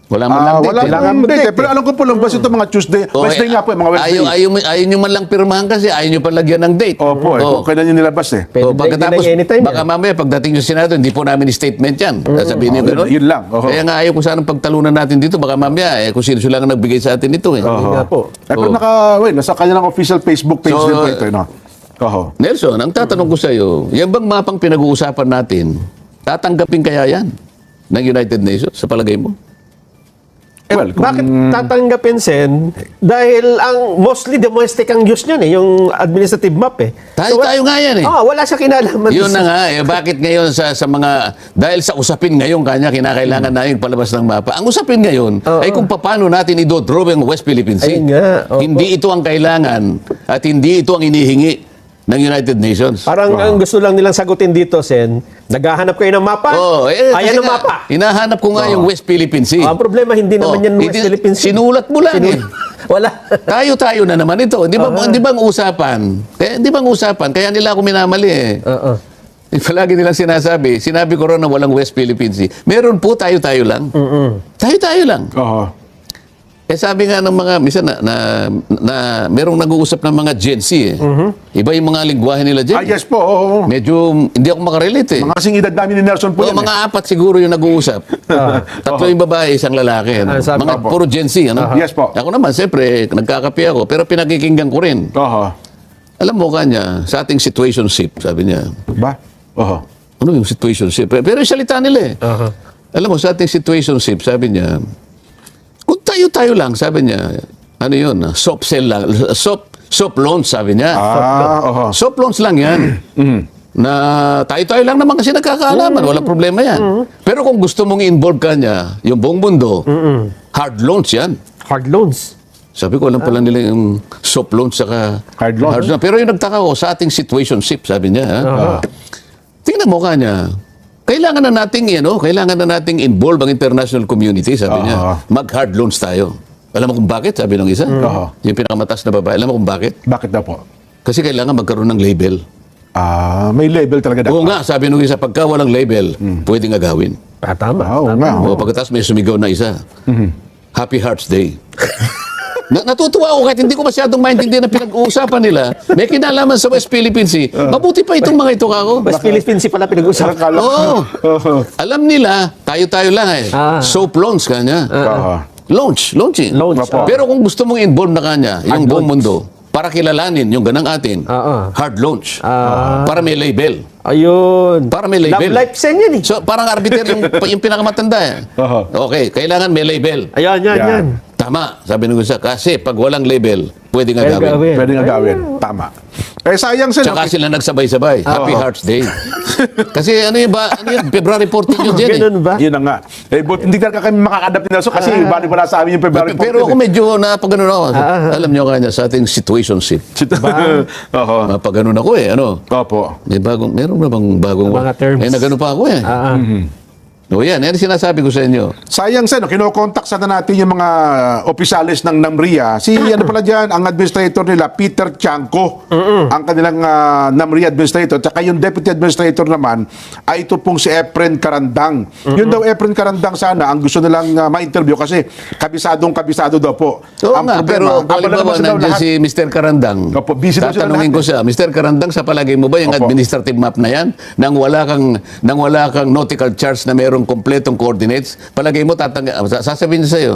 Wala man lang date. Wala eh. lang date. Pero alam ko po lang, basta ito mga Tuesday. Oh, Wednesday nga po, mga Wednesday. Ayaw nyo man lang pirmahan kasi ayaw nyo pa lagyan ng date. Opo, kung kailan yung nilabas eh. Pwede O, pagkatapos, din anytime baka yan. mamaya pagdating sa Senado, hindi po namin statement yan. Sabihin niyo gano'n. Yun lang. Oho. Kaya nga ayaw ko sanang pagtalunan natin dito. Baka mamaya, kung sino lang ang nagbigay sa atin ito. Eh. Yun nga po. Pero nasa kanilang official Facebook page So, din po ito. No? Oho. Nelson, ang tatanong ko sa iyo, yan bang mapang pinag-uusapan natin, tatanggapin kaya yan ng United Nations sa palagay mo? Well, Bakit tatanggapin, Sen? Dahil ang mostly domestic ang use niyan yung administrative map eh. Tayo nga yan eh. Wala siya kinalaman. Yun na nga, bakit ngayon sa mga, dahil sa usapin ngayon kanya, kinakailangan namin palabas ng mapa. Ang usapin ngayon ay kung paano natin i-draw ang West Philippine Sea. Ayun nga, opo. Hindi ito ang kailangan at hindi ito ang inihingi ng United Nations. Parang ang gusto lang nilang sagutin dito, Sen, naghahanap kayo ng mapa? Ayan Ayan ang nga, mapa. Hinahanap ko nga yung West Philippine Sea. Ang problema, hindi naman yan West Philippine Sea. Sinulat mo lang eh. Wala. Tayo na naman ito. Di ba ang usapan? Kaya nila ako minamali eh. Palagi nilang sinabi ko rin na walang West Philippine Sea. Meron po tayo lang. Tayo lang. Oho. Sabi nga ng mga, minsan na merong nag-uusap ng mga Gen Z eh. Iba yung mga lingwahe nila dyan. Yes po. Oo. Medyo hindi ako makarelate eh. Mga kasing edad namin ni Nelson po yan. Mga apat siguro yung nag-uusap. Tatlo yung babae, isang lalaki. Ano? sabi Mga ko po. puro Gen Z. Ano? Yes po. Ako naman, siyempre, nagkakape ako. Pero pinakikinggan ko rin. Oho. Alam mo kanya, sa ating situationship, sabi niya. Ba? Oho. Ano yung situationship? Pero yung salita nila eh. Alam mo, sa ating situationship, sabi niya, kung tayo lang, sabi niya, ano yun, soft sell lang, soft loans, sabi niya. Oho. Soft loans lang yan. Na tayo lang naman kasi nagkakaalaman, walang problema yan. Pero kung gusto mong involve ka niya, yung buong mundo, hard loans yan. Hard loans. Sabi ko, alam pala nila yung soft loans saka Hard loans. Pero yung nagtaka ko, sa ating situationship, sabi niya, tingnan mo ka niya, kailangan na nating involve ang international community, sabi niya. Mag-hard loans tayo. Alam mo kung bakit? Sabi ng isa. Yung pinakamatas na babae. Alam mo kung bakit? Bakit daw po? Kasi kailangan magkaroon ng label. May label talaga dapat. Oo nga, sabi nung isa, pagka walang label, pwedeng agawin. Tama. Oo nga. O pagkatapos may sumigaw na isa. Happy Hearts Day. Natutuwa ako kahit hindi ko masyadong maintindihan na pinag-uusapan nila. May kinalaman sa West Philippine Sea. Mabuti pa itong mga ito kako. West Philippine Sea pala pinag-usapan. Oo. Alam nila, tayo lang eh. Soap loans kanya. Launching. Launch. Pero kung gusto mong involve na kanya, yung buong mundo, para kilalanin yung ganang atin, hard launch. Para may label. Ayun. Para may label. Love life sen yan eh. So, parang arbiter yung pinakamatanda eh. Okay, kailangan may label. Ayan. Tama, sabi ng isa. Kasi pag walang label, pwedeng agawin. Pwede nga gawin. Tama. Sayang sila. Tsaka sila nagsabay-sabay. Happy Hearts Day. Kasi ano yun, February 14 yun dyan eh. Ganun ba? Yun na nga. But hindi talaga kami makakadapt ni Nelson kasi bali wala sa amin yung February 14. Pero ako medyo napagano'n ako. Alam niyo kanya sa ating situationship. Oho. Napagano'n ako eh. Ano? Opo. Meron na bang bagong... Mga terms. nagano pa ako eh. O yan, yan sinasabi ko sa inyo. Sayang sa kinokontak sana natin yung mga opisyalis ng NAMRIA. Si ano pala dyan, ang administrator nila, Peter Chanco, ang kanilang NAMRIA administrator. Tsaka yung deputy administrator naman, ay ito pong si Efren Carandang. Yun daw, Efren Carandang sana, ang gusto nilang ma-interview kasi kabisado daw po. Oo Ang nga, pero abala halimbawa naman sila nandiyan lahat. si Mr. Karandang. Opo, busy daw sila Tatanungin lahat ko siya, Mr. Karandang, sa palagay mo ba yung Opo. administrative map na yan, nang wala kang nautical charts na merong kompletong coordinates, palagay mo sasabihin niya sa'yo,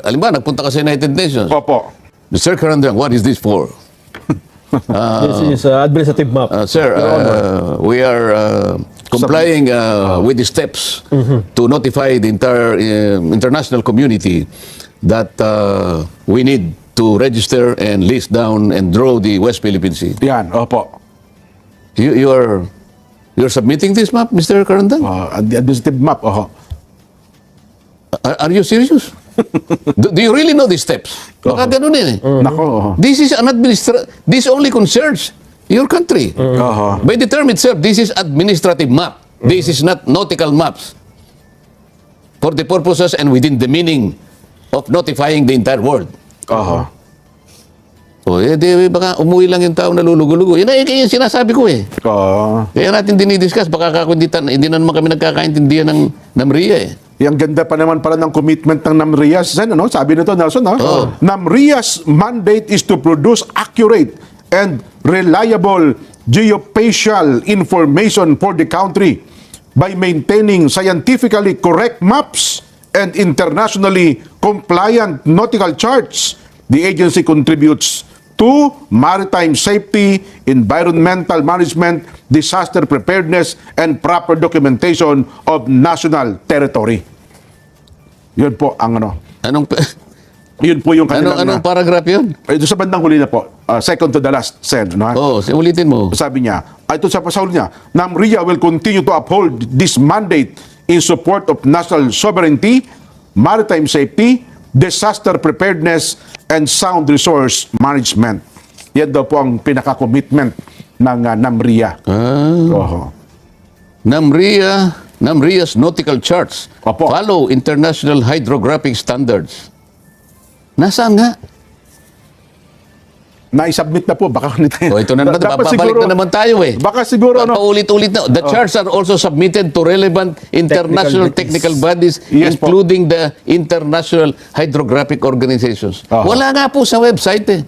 halimbawa, nagpunta ka sa United Nations. Opo. Mr. Karandang, what is this for? This is administrative map. Sir, we are complying with the steps to notify the entire international community that we need to register and list down and draw the West Philippine Sea. Yan, opo. You're submitting this map, Mr. Karandang? The administrative map, oho. Are you serious? do you really know the steps? Baka ganun eh. Nako, oho. This is this only concerns your country. Oho. By the term itself, this is administrative map. This is not nautical maps. For the purposes and within the meaning of notifying the entire world. Oho. O, baka umuwi lang yung tao na lulugo-lugo. Yun yung sinasabi ko eh. Oo. Kaya natin dinidiscuss, baka hindi na naman kami nagkakaintindihan ng NAMRIA eh. Ang ganda pa naman pala ng commitment ng NAMRIA. Sen, ano? Sabi nito, Nelson, no? NAMRIA's mandate is to produce accurate and reliable geospatial information for the country by maintaining scientifically correct maps and internationally compliant nautical charts. The agency contributes to maritime safety, environmental management, disaster preparedness, and proper documentation of national territory. Yun po ang ano. Yun po yung kanilang... Anong paragraph yun? Ito sa bandang huli na po. Second to the last, Sen. Ano, Oo, ulitin mo. sabi niya, ito sa pasaul niya, NAMRIA will continue to uphold this mandate in support of national sovereignty, maritime safety, disaster preparedness, and sound resource management. Yan daw po ang pinaka-commitment ng NAMRIA. Oho. NAMRIA's nautical charts Opo. follow international hydrographic standards. Nasaan nga? Na-submit na po. Baka O ito na naman, babalik na naman tayo eh. Baka siguro, ano, Paulit-ulit na. The charts are also submitted to relevant international technical bodies, Yes po. including the International Hydrographic Organizations. Aha. Wala nga po sa website eh.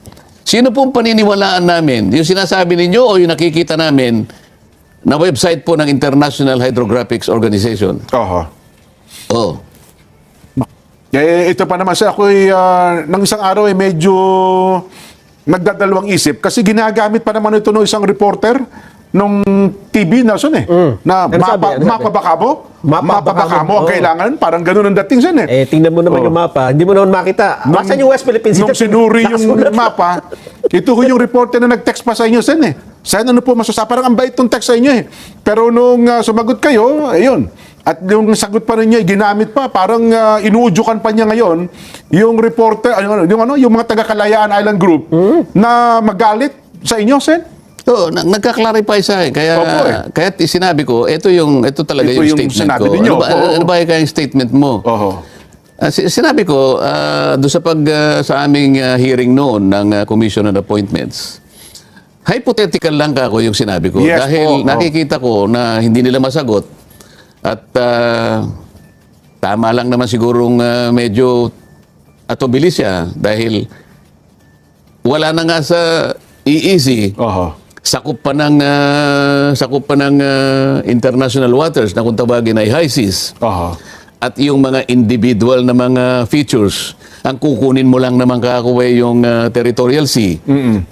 Sino pong paniniwalaan namin? Yung sinasabi ninyo o yung nakikita namin na website po ng International Hydrographic Organization? Oho. Oh. Ito pa naman siya, ako'y nang isang araw ay medyo nagdadalawang isip kasi ginagamit pa naman ito ng isang reporter nung TV, Nelson eh. Na Ano sabi? mapa Bacabo? Mapa Bacabo ang Oo. kailangan. Parang ganun ang dating siya eh. Tingnan mo naman yung mapa. Hindi mo naman makita. Asan yung West Philippine Sea? Nung sinuri yung Nakasulat. mapa, ito ho yung reporter na nag-text pa sa inyo, Sen eh. Sen, ano po masasama? Parang ang bait tong text sa inyo eh. Pero nung sumagot kayo, ayun. At yung sagot pa ninyo, ginamit pa, parang inuudyukan pa niya ngayon yung reporter, yung mga taga-Kalayaan Island Group na magalit sa inyo, Sen. So, nagka-clarify sa akin. Kaya, Opo eh. kaya sinabi ko, ito talaga Ito yung yung statement sinabi ko. ninyo. Ano ba yung statement mo? Oho. Sinabi ko, doon sa aming hearing noon ng Commission on Appointments, hypothetical lang ako yung sinabi ko. Yes dahil po. nakikita ko na hindi nila masagot at tama lang naman sigurong medyo atobilis siya dahil wala na nga sa EEZ, Oho. sakop pa ng international waters na kung tawagin ay high seas. Oho. At yung mga individual na mga features, ang kukunin mo lang naman kakuwi yung territorial sea.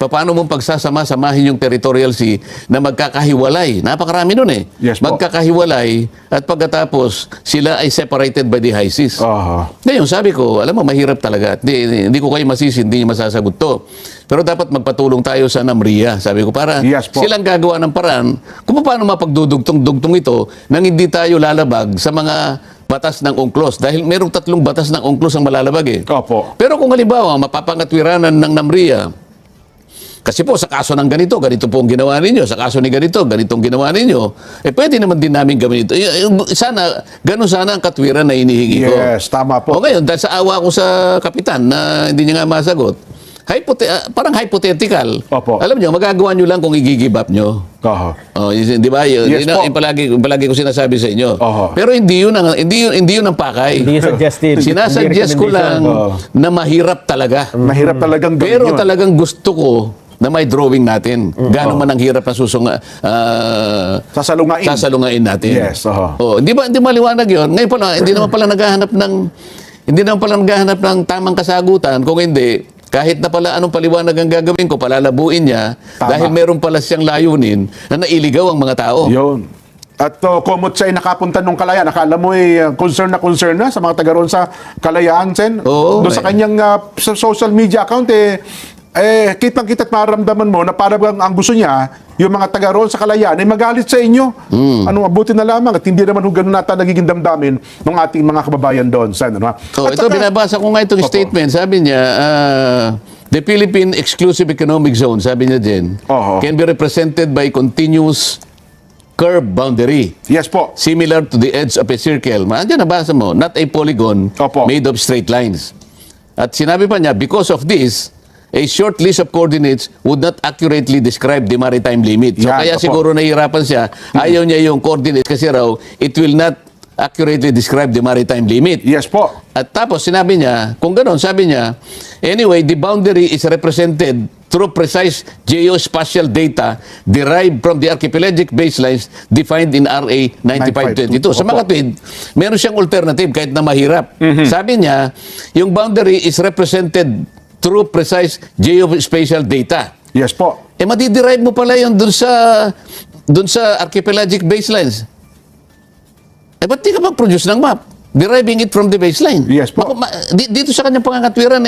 Paano mo pagsasama-samahin yung territorial sea na magkakahiwalay? Napakarami nun eh. Yes po. Magkakahiwalay at pagkatapos sila ay separated by the high seas. Oho. Ngayon, sabi ko, alam mo, mahirap talaga. Hindi ko kayo masisi, hindi niyo masasagot to. Pero dapat magpatulong tayo sa NAMRIA. Sabi ko, para Yes po. silang gagawa ng paraan kung paano mapagdudugtong-dugtong ito nang hindi tayo lalabag sa mga batas ng UNCLOS. Dahil merong 3 batas ng UNCLOS ang malalabag eh. Opo. Pero kung halimbawa, mapapangatwiranan ng NAMRIA, kasi po sa kaso ng ganito po ang ginawa ninyo. Sa kaso ni ganitong ginawa ninyo. Pwede naman din namin gawin ito. Sana, ganun sana ang katwiran na inihingi ko. Yes, tama po. O ngayon, dahil sa awa ko sa kapitan na hindi niya nga masagot, parang hypothetical. Opo. Alam niyo, magagawa niyo lang kung i-give up niyo. Oho. Oh, di ba? Yes po. Yung palagi ko sinasabi sa inyo. Oho. Pero hindi yun ang pakay. Hindi yung suggested. Sinasuggest ko lang na mahirap talaga. Mahirap talagang gawin Pero yun. talagang gusto ko na may drawing natin. Gaano man ang hirap na Sasalungain. sasalungain natin. Yes, oho. Oh, hindi maliwanag 'yon. Ngayon pala, hindi naman pala naghahanap ng tamang kasagutan. Kung hindi, kahit na pala anong paliwanag ang gagawin ko, palalabuin niya Tama. dahil meron pala siyang layunin na nailigaw ang mga tao. Yun. At kumot siya ay nakapunta nung Kalayaan. Nakala mo concern na sa mga taga roon sa Kalayaan, Sen. Oo, Doon sa kanyang sa social media account, kitang-kita at maramdaman mo na parang ang gusto niya, yung mga taga roon sa Kalayaan, ay magalit sa inyo. Ano, mabuti na lamang at hindi naman ganun nata nagiging damdamin ng ating mga kababayan doon, Sen. Ano, ha? So, At ito, saka- binabasa ko nga itong Opo. statement. Sabi niya, the Philippine Exclusive Economic Zone, sabi niya din, Oho. can be represented by continuous curve boundary. Yes po. Similar to the edge of a circle. Diyan nabasa mo, not a polygon Opo. made of straight lines. At sinabi pa niya, because of this, a short list of coordinates would not accurately describe the maritime limit. So Yan, kaya opo. siguro nahihirapan siya. Ayaw niya yung coordinates kasi raw, it will not accurately describe the maritime limit. Yes po. At tapos sinabi niya, kung gano'n, sabi niya, anyway, the boundary is represented through precise geospatial data derived from the archipelagic baselines defined in RA 9522. Sa mga tweed, meron siyang alternative kahit na mahirap. Sabi niya, yung boundary is represented through precise geospatial data. Yes po. Madiderive mo pala yun dun sa archipelagic baselines. Ba't di ka mag-produce ng map? Deriving it from the baseline. Yes po. Dito sa kanyang pangangatwiran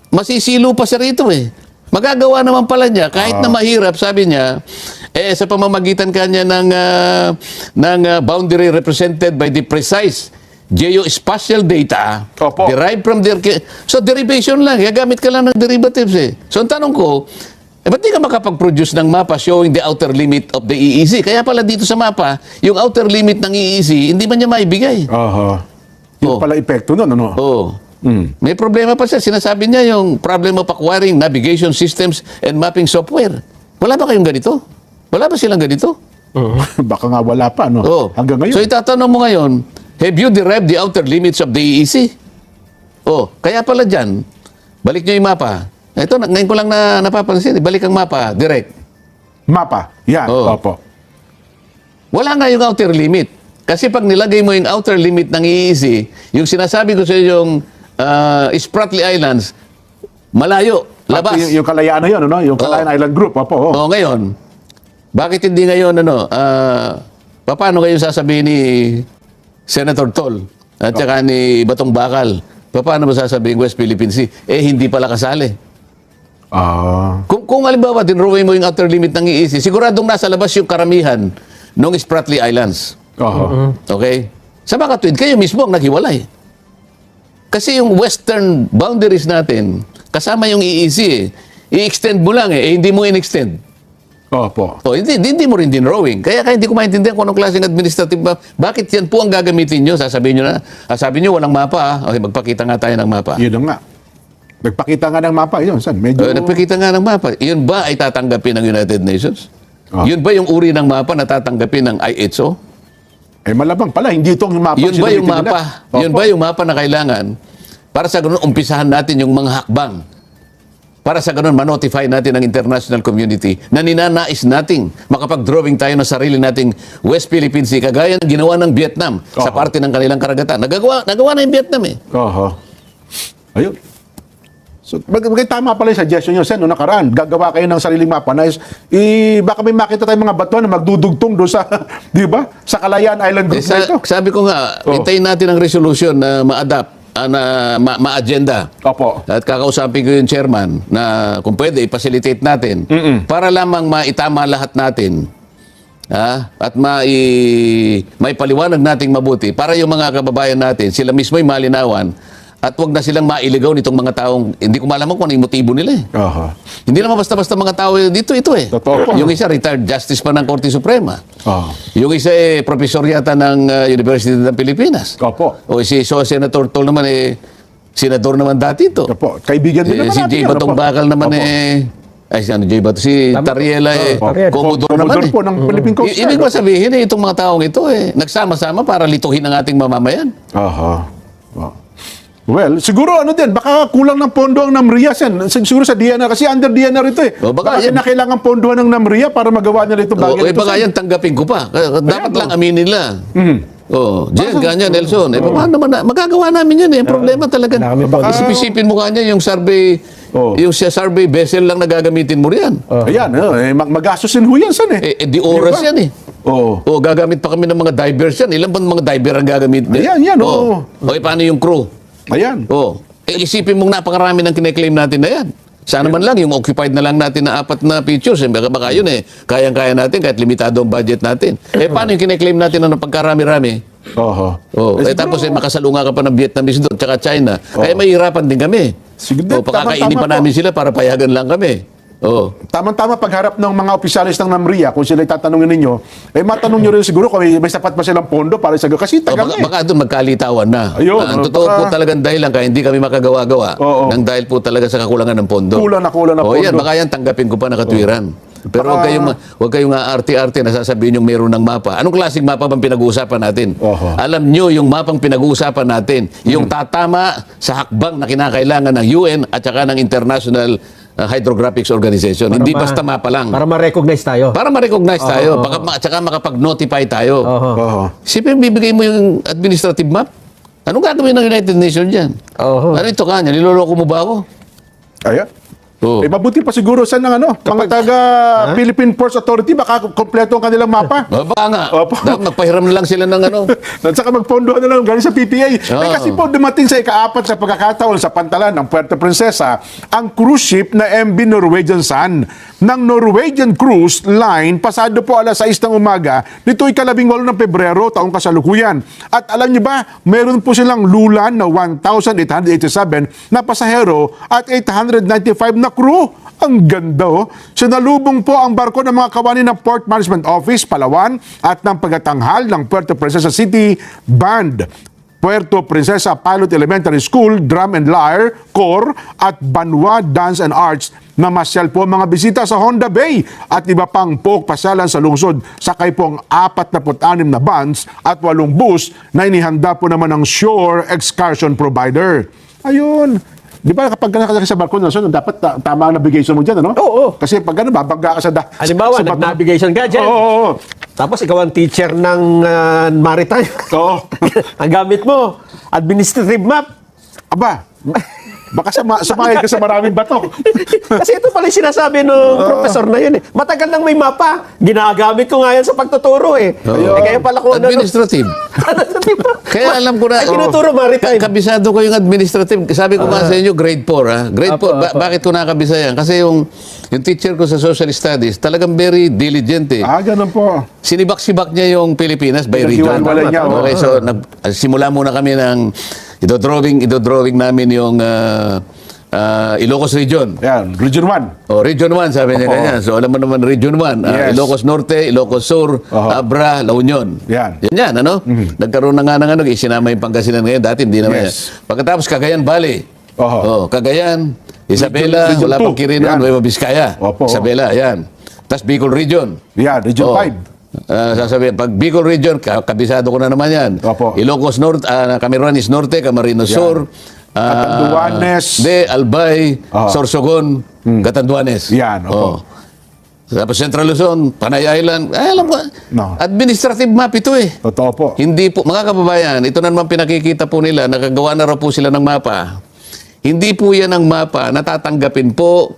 masisilo pa siya rito Magagawa naman pala niya, kahit na mahirap, sabi niya, sa pamamagitan kanya ng boundary represented by the precise geospatial data Opo. derived from the... So, derivation lang. Gagamit ka lang ng derivatives So, ang tanong ko, ba't di ka makapag-produce ng mapa showing the outer limit of the EEZ? Kaya pala dito sa mapa, yung outer limit ng EEZ, hindi man niya maibigay. Yung pala epekto nun, ano? May problema pa siya. Sinasabi niya yung problem of acquiring navigation systems and mapping software. Wala ba kayong ganito? Wala ba silang ganito? Baka nga wala pa, no? Hanggang ngayon. So itatanong mo ngayon, have you derived the outer limits of the EEZ? Kaya pala dyan, balik nyo yung mapa. Ito, ngayon ko lang napapansin. Balik ang mapa, direct. Mapa. Yan. Opo. Wala nga yung outer limit. Kasi pag nilagay mo yung outer limit ng EEZ, yung sinasabi ko sa yung Spratly Islands, malayo, labas. Yung Kalayaan na yun, ano? Yung Kalayaan Island Group. Opo. Ngayon, bakit hindi ngayon, paano kayo sasabihin ni Senator Tol at saka ni Batong Bakal, paano mo sasabihin West Philippine Sea? Hindi pala kasali. Kung halimbawa, dinraway mo yung outer limit ng EEZ, siguradong nasa labas yung karamihan ng Spratly Islands. Okay? Sa mga tweet, kayo mismo ang naghiwalay. Kasi yung western boundaries natin, kasama yung EEZ I-extend mo lang hindi mo in-extend. Opo. Hindi mo rin dinrawing. Kaya hindi ko maintindihan kung anong klaseng administrative map. Bakit yan po ang gagamitin nyo? Sasabihin nyo na, sabi nyo walang mapa Okay, magpakita nga tayo ng mapa. Yun nga. Nagpakita nga ng mapa yun. San? Medyo... nagpakita nga ng mapa. Yun ba ay tatanggapin ng United Nations? Yun ba yung uri ng mapa na tatanggapin ng IHO? Malabang pala, hindi itong mapa. Yun ba yung mapa? Yun ba yung mapa na kailangan? Para sa ganun, umpisahan natin yung mga hakbang. Para sa ganun, manotify natin ang international community na ninanais nating makapag-drawing tayo ng sarili nating West Philippine Sea, kagaya ng ginawa ng Vietnam sa parte ng kanilang karagatan. Nagawa na yung Vietnam Ayun. So, tama pala yung suggestion nyo, Sen, noong nakaraan. Gagawa kayo ng sariling mapa na baka may makita tayong mga batuan na magdudugtong doon sa, di ba? Sa Kalayaan Island Group na ito. Sabi ko nga, hintayin natin ang resolution na ma-adapt, ma-agenda. Opo. At kakausapin ko yung chairman na kung pwede, i-facilitate natin para lamang maitama lahat natin. At may paliwanag nating mabuti para yung mga kababayan natin, sila mismo'y malinawan. At wag na silang mailigaw nitong mga taong hindi ko malaman kung ano yung motibo nila Hindi naman basta-basta mga tao dito Totoo po. Yung isa retired justice pa ng Korte Suprema. Yung isa professor yata ng University ng Pilipinas. Opo. O si Senator Tol naman senador naman dati ito. Opo. Kaibigan din naman Si natin J. yan, Batong opo. Bakal naman si Tariela Komodoro naman Komodoro po ng Philippine Coast Guard. Ibig ba sabihin itong mga taong ito nagsama-sama para lituhin ang ating mamamayan. Well, siguro baka kulang ng pondo ang NAMRIA, Sen. Siguro sa DNR, kasi under DNR ito baka yan na kailangan pondohan ng NAMRIA para magawa nila ito bagay nito. Baka yan tanggapin ko pa. Dapat lang aminin nila. Jen, ganyan, Nelson. Paano naman magagawa namin yan Ang problema talaga. Isipin mo kanya yung survey, yung survey vessel lang na gagamitin mo riyan. Ayan, magastusin ho yan, Sen. Di oras yan gagamit pa kami ng mga divers yan. Ilan ba mga diver ang gagamitin? Ayan, paano yung crew? Ayan. Isipin mong napakarami ng kine-claim natin na yan. Sana man lang, yung occupied na lang natin na 4 na features. Baka yun kayang-kaya natin kahit limitado ang budget natin. Paano yung kine-claim natin na pagkarami-rami? Tapos makasalunga ka pa ng Vietnamese doon, tsaka China. Kaya mahihirapan din kami. Pakakainin pa namin sila para payagan lang kami. Tama-tama pagharap ng mga opisyalis ng NAMRIA, kung sila tatanungin ninyo, matanong nyo rin siguro kung may sapat ba silang pondo para sa kasi tagal baka doon magkalitawan na. Ayun, Ang totoo po talagang dahilan kaya hindi kami makagawa-gawa ng dahil po talaga sa kakulangan ng pondo. Kulang na pondo. Yan, baka yan tanggapin ko pa na katwiran. Pero huwag kayong arte-arte na sasabihin yung meron ng mapa. Anong klaseng mapa bang pinag-uusapan natin? Oho. Alam nyo yung mapang pinag-uusapan natin, yung tatama sa hakbang na kinakailangan ng UN at saka ng International Hydrographics Organization. Hindi basta mapa lang. Para ma-recognize tayo. Para ma-recognize tayo, at saka makapag-notify tayo. Oho. Siyempre, bibigay mo yung administrative map. Anong gagawin ng United Nations dyan? Oho. Ano ito kanya? Niloloko mo ba ako? Ayan. Oo. Mabuti pa siguro sa mga taga Philippine Ports Authority, baka kompleto ang kanilang mapa. O, baka nga. Opo. Dapat magpahiram na lang sila ng ano. At saka magpondohan na lang galing sa PPA. Oo. Kasi po dumating sa ika-4 sa pagkakataon sa pantalan ng Puerto Princesa ang cruise ship na MV Norwegian Sun ng Norwegian Cruise Line pasado po alas 6 ng umaga nito ika-18 ng Pebrero taong kasalukuyan. At alam niyo ba, meron po silang lulan na 1,887 na pasahero at 895 na crew. Ang ganda oh. Sinalubong po ang barko ng mga kawani ng Port Management Office, Palawan at ng pagkatanghal ng Puerto Princesa City Band, Puerto Princesa Pilot Elementary School, Drum and Lyre, Corps at Banwa Dance and Arts na masyal po mga bisita sa Honda Bay at iba pang pasyalan sa lungsod. Sakay po ang 46 na vans at 8 bus na inihanda po naman ng Shore Excursion Provider. Ayun. Di ba kapag nakasakay sa barko, dapat tama ang navigation mo dyan, ano? Oo. Kasi pag babangga ka sa Halimbawa, sa bato- nag-navigation ka dyan. Oo. Tapos ikaw ang teacher ng maritime. Oo. Ang gamit mo, administrative map. Aba, baka sumakay ka sa maraming bato. Kasi ito pala yung sinasabi ng professor na yun eh. Matagal nang may mapa. Ginagamit ko nga yan sa pagtuturo eh. Kaya pala ko Administrative. Kaya alam ko na. Ay, tinuturo maritime. Kabisado ko yung administrative. Sabi ko nga sa inyo, grade 4 Grade 4. Bakit ko nakabisa yan? Kasi yung teacher ko sa social studies, talagang very diligent eh. Ganun po. Sinibak-sibak niya yung Pilipinas by region. Pinaghiwalay niya, Okay, so simula muna kami ng idodrawing namin yung Ilocos Region. Yan, Region 1. Region 1, sabi niya Opo. ganyan. So, alam mo naman, Region 1. Yes. Ilocos Norte, Ilocos Sur, Abra, La Union. Yan. Yan, ano? Nagkaroon na nga ng isinama yung Pangasinan ngayon. Dati, hindi naman Yes. yan. Pagkatapos, Cagayan Valley. Oho. Cagayan, Isabela, Region wala two. pang Quirino, Yan. Nueva Vizcaya. Opo. Isabela, yan. Tapos, Bicol Region. Yan, Region 5. Sasabihin, pag Bicol Region, kabisado ko na naman yan. Opo. Ilocos Norte, Camarines Norte, Camarines Sur, Catanduanes. Albay, Sorsogon, Catanduanes. Yan, opo. Tapos Central Luzon, Panay Island. Alam ko, No. administrative map ito eh. Totoo po. Hindi po, mga kababayan, ito na naman pinakikita po nila, nakagawa na raw po sila ng mapa. Hindi po yan ang mapa, natatanggapin po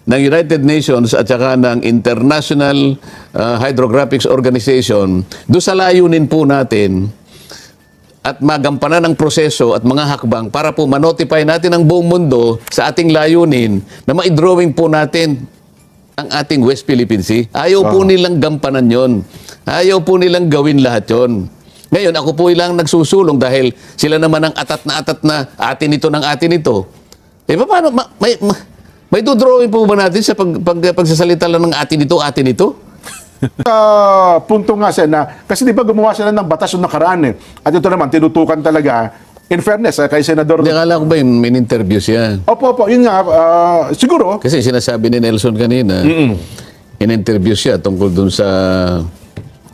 ng United Nations at saka ng International Hydrographics Organization doon sa layunin po natin at magampanan ng proseso at mga hakbang para po manotify natin ang buong mundo sa ating layunin na maidrawing po natin ang ating West Philippine Sea. Ayaw po nilang gampanan yon. Ayaw po nilang gawin lahat yon. Ngayon, ako po ilang nagsusulong dahil sila naman ang atat na atin ito ng atin ito. Eh, paano? May dodrawing po ba natin sa pagsasalita lang ng atin ito? Punto nga Sen, kasi di ba gumawa sila ng batas yung nakaraan eh. At ito naman, tinutukan talaga. In fairness, kay Senador... Hindi, akala ko ba yung in-interview siya? Opo, yun nga, siguro. Kasi sinasabi ni Nelson kanina, in-interview siya tungkol dun sa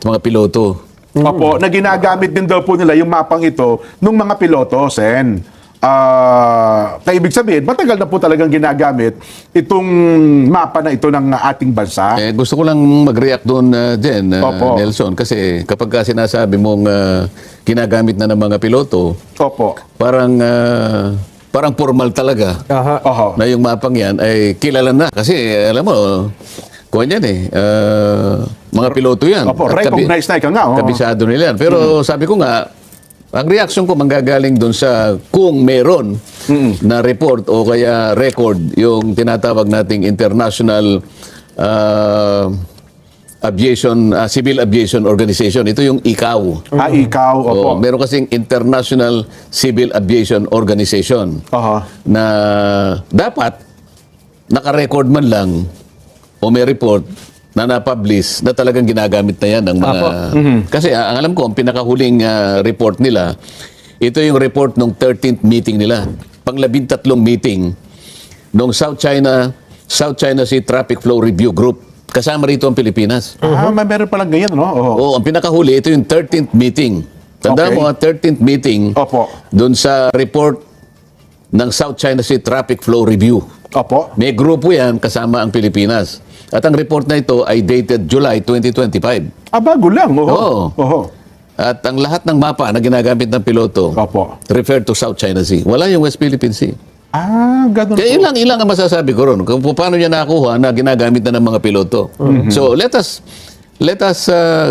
mga piloto. Opo, na ginagamit din daw po nila yung mapang ito ng mga piloto, Sen. Kaya ibig sabihin, matagal na po talagang ginagamit itong mapa na ito ng ating bansa. Gusto ko lang mag-react doon, Jen, Opo. Nelson, kasi kapag ka sinasabi mong ginagamit na ng mga piloto, Opo. parang formal talaga Oho. na yung mapang yan ay kilala na. Kasi alam mo, kuha yan mga piloto yan. Opo, At recognize na ika nga. Oh. kabisado nila yan. Pero sabi ko nga, ang reaction ko manggagaling doon sa kung meron na report o kaya record yung tinatawag nating International Civil Aviation Organization. Ito yung ICAO. Ikaw, opo. Meron kasing International Civil Aviation Organization Oho. na dapat naka-record man lang o may report na na-publish na talagang ginagamit na yan ng mga... Kasi ang alam ko, ang pinakahuling report nila, ito yung report ng 13th meeting nila. Pang-13 meeting ng South China Sea Traffic Flow Review Group. Kasama rito ang Pilipinas. Meron palang ganyan, no? Oo. Oo, ang pinakahuli, ito yung 13th meeting. Tandaan Okay. mo, 13th meeting Opo. doon sa report ng South China Sea Traffic Flow Review. Opo. May grupo yan kasama ang Pilipinas. At ang report na ito ay dated July 2025. Bago lang. Oo. Oo. Oo. At ang lahat ng mapa na ginagamit ng piloto Opo. refer to South China Sea. Wala yung West Philippine Sea. Ganun Kaya po. ilang ang masasabi ko ron kung paano niya nakuha na ginagamit na ng mga piloto. So let us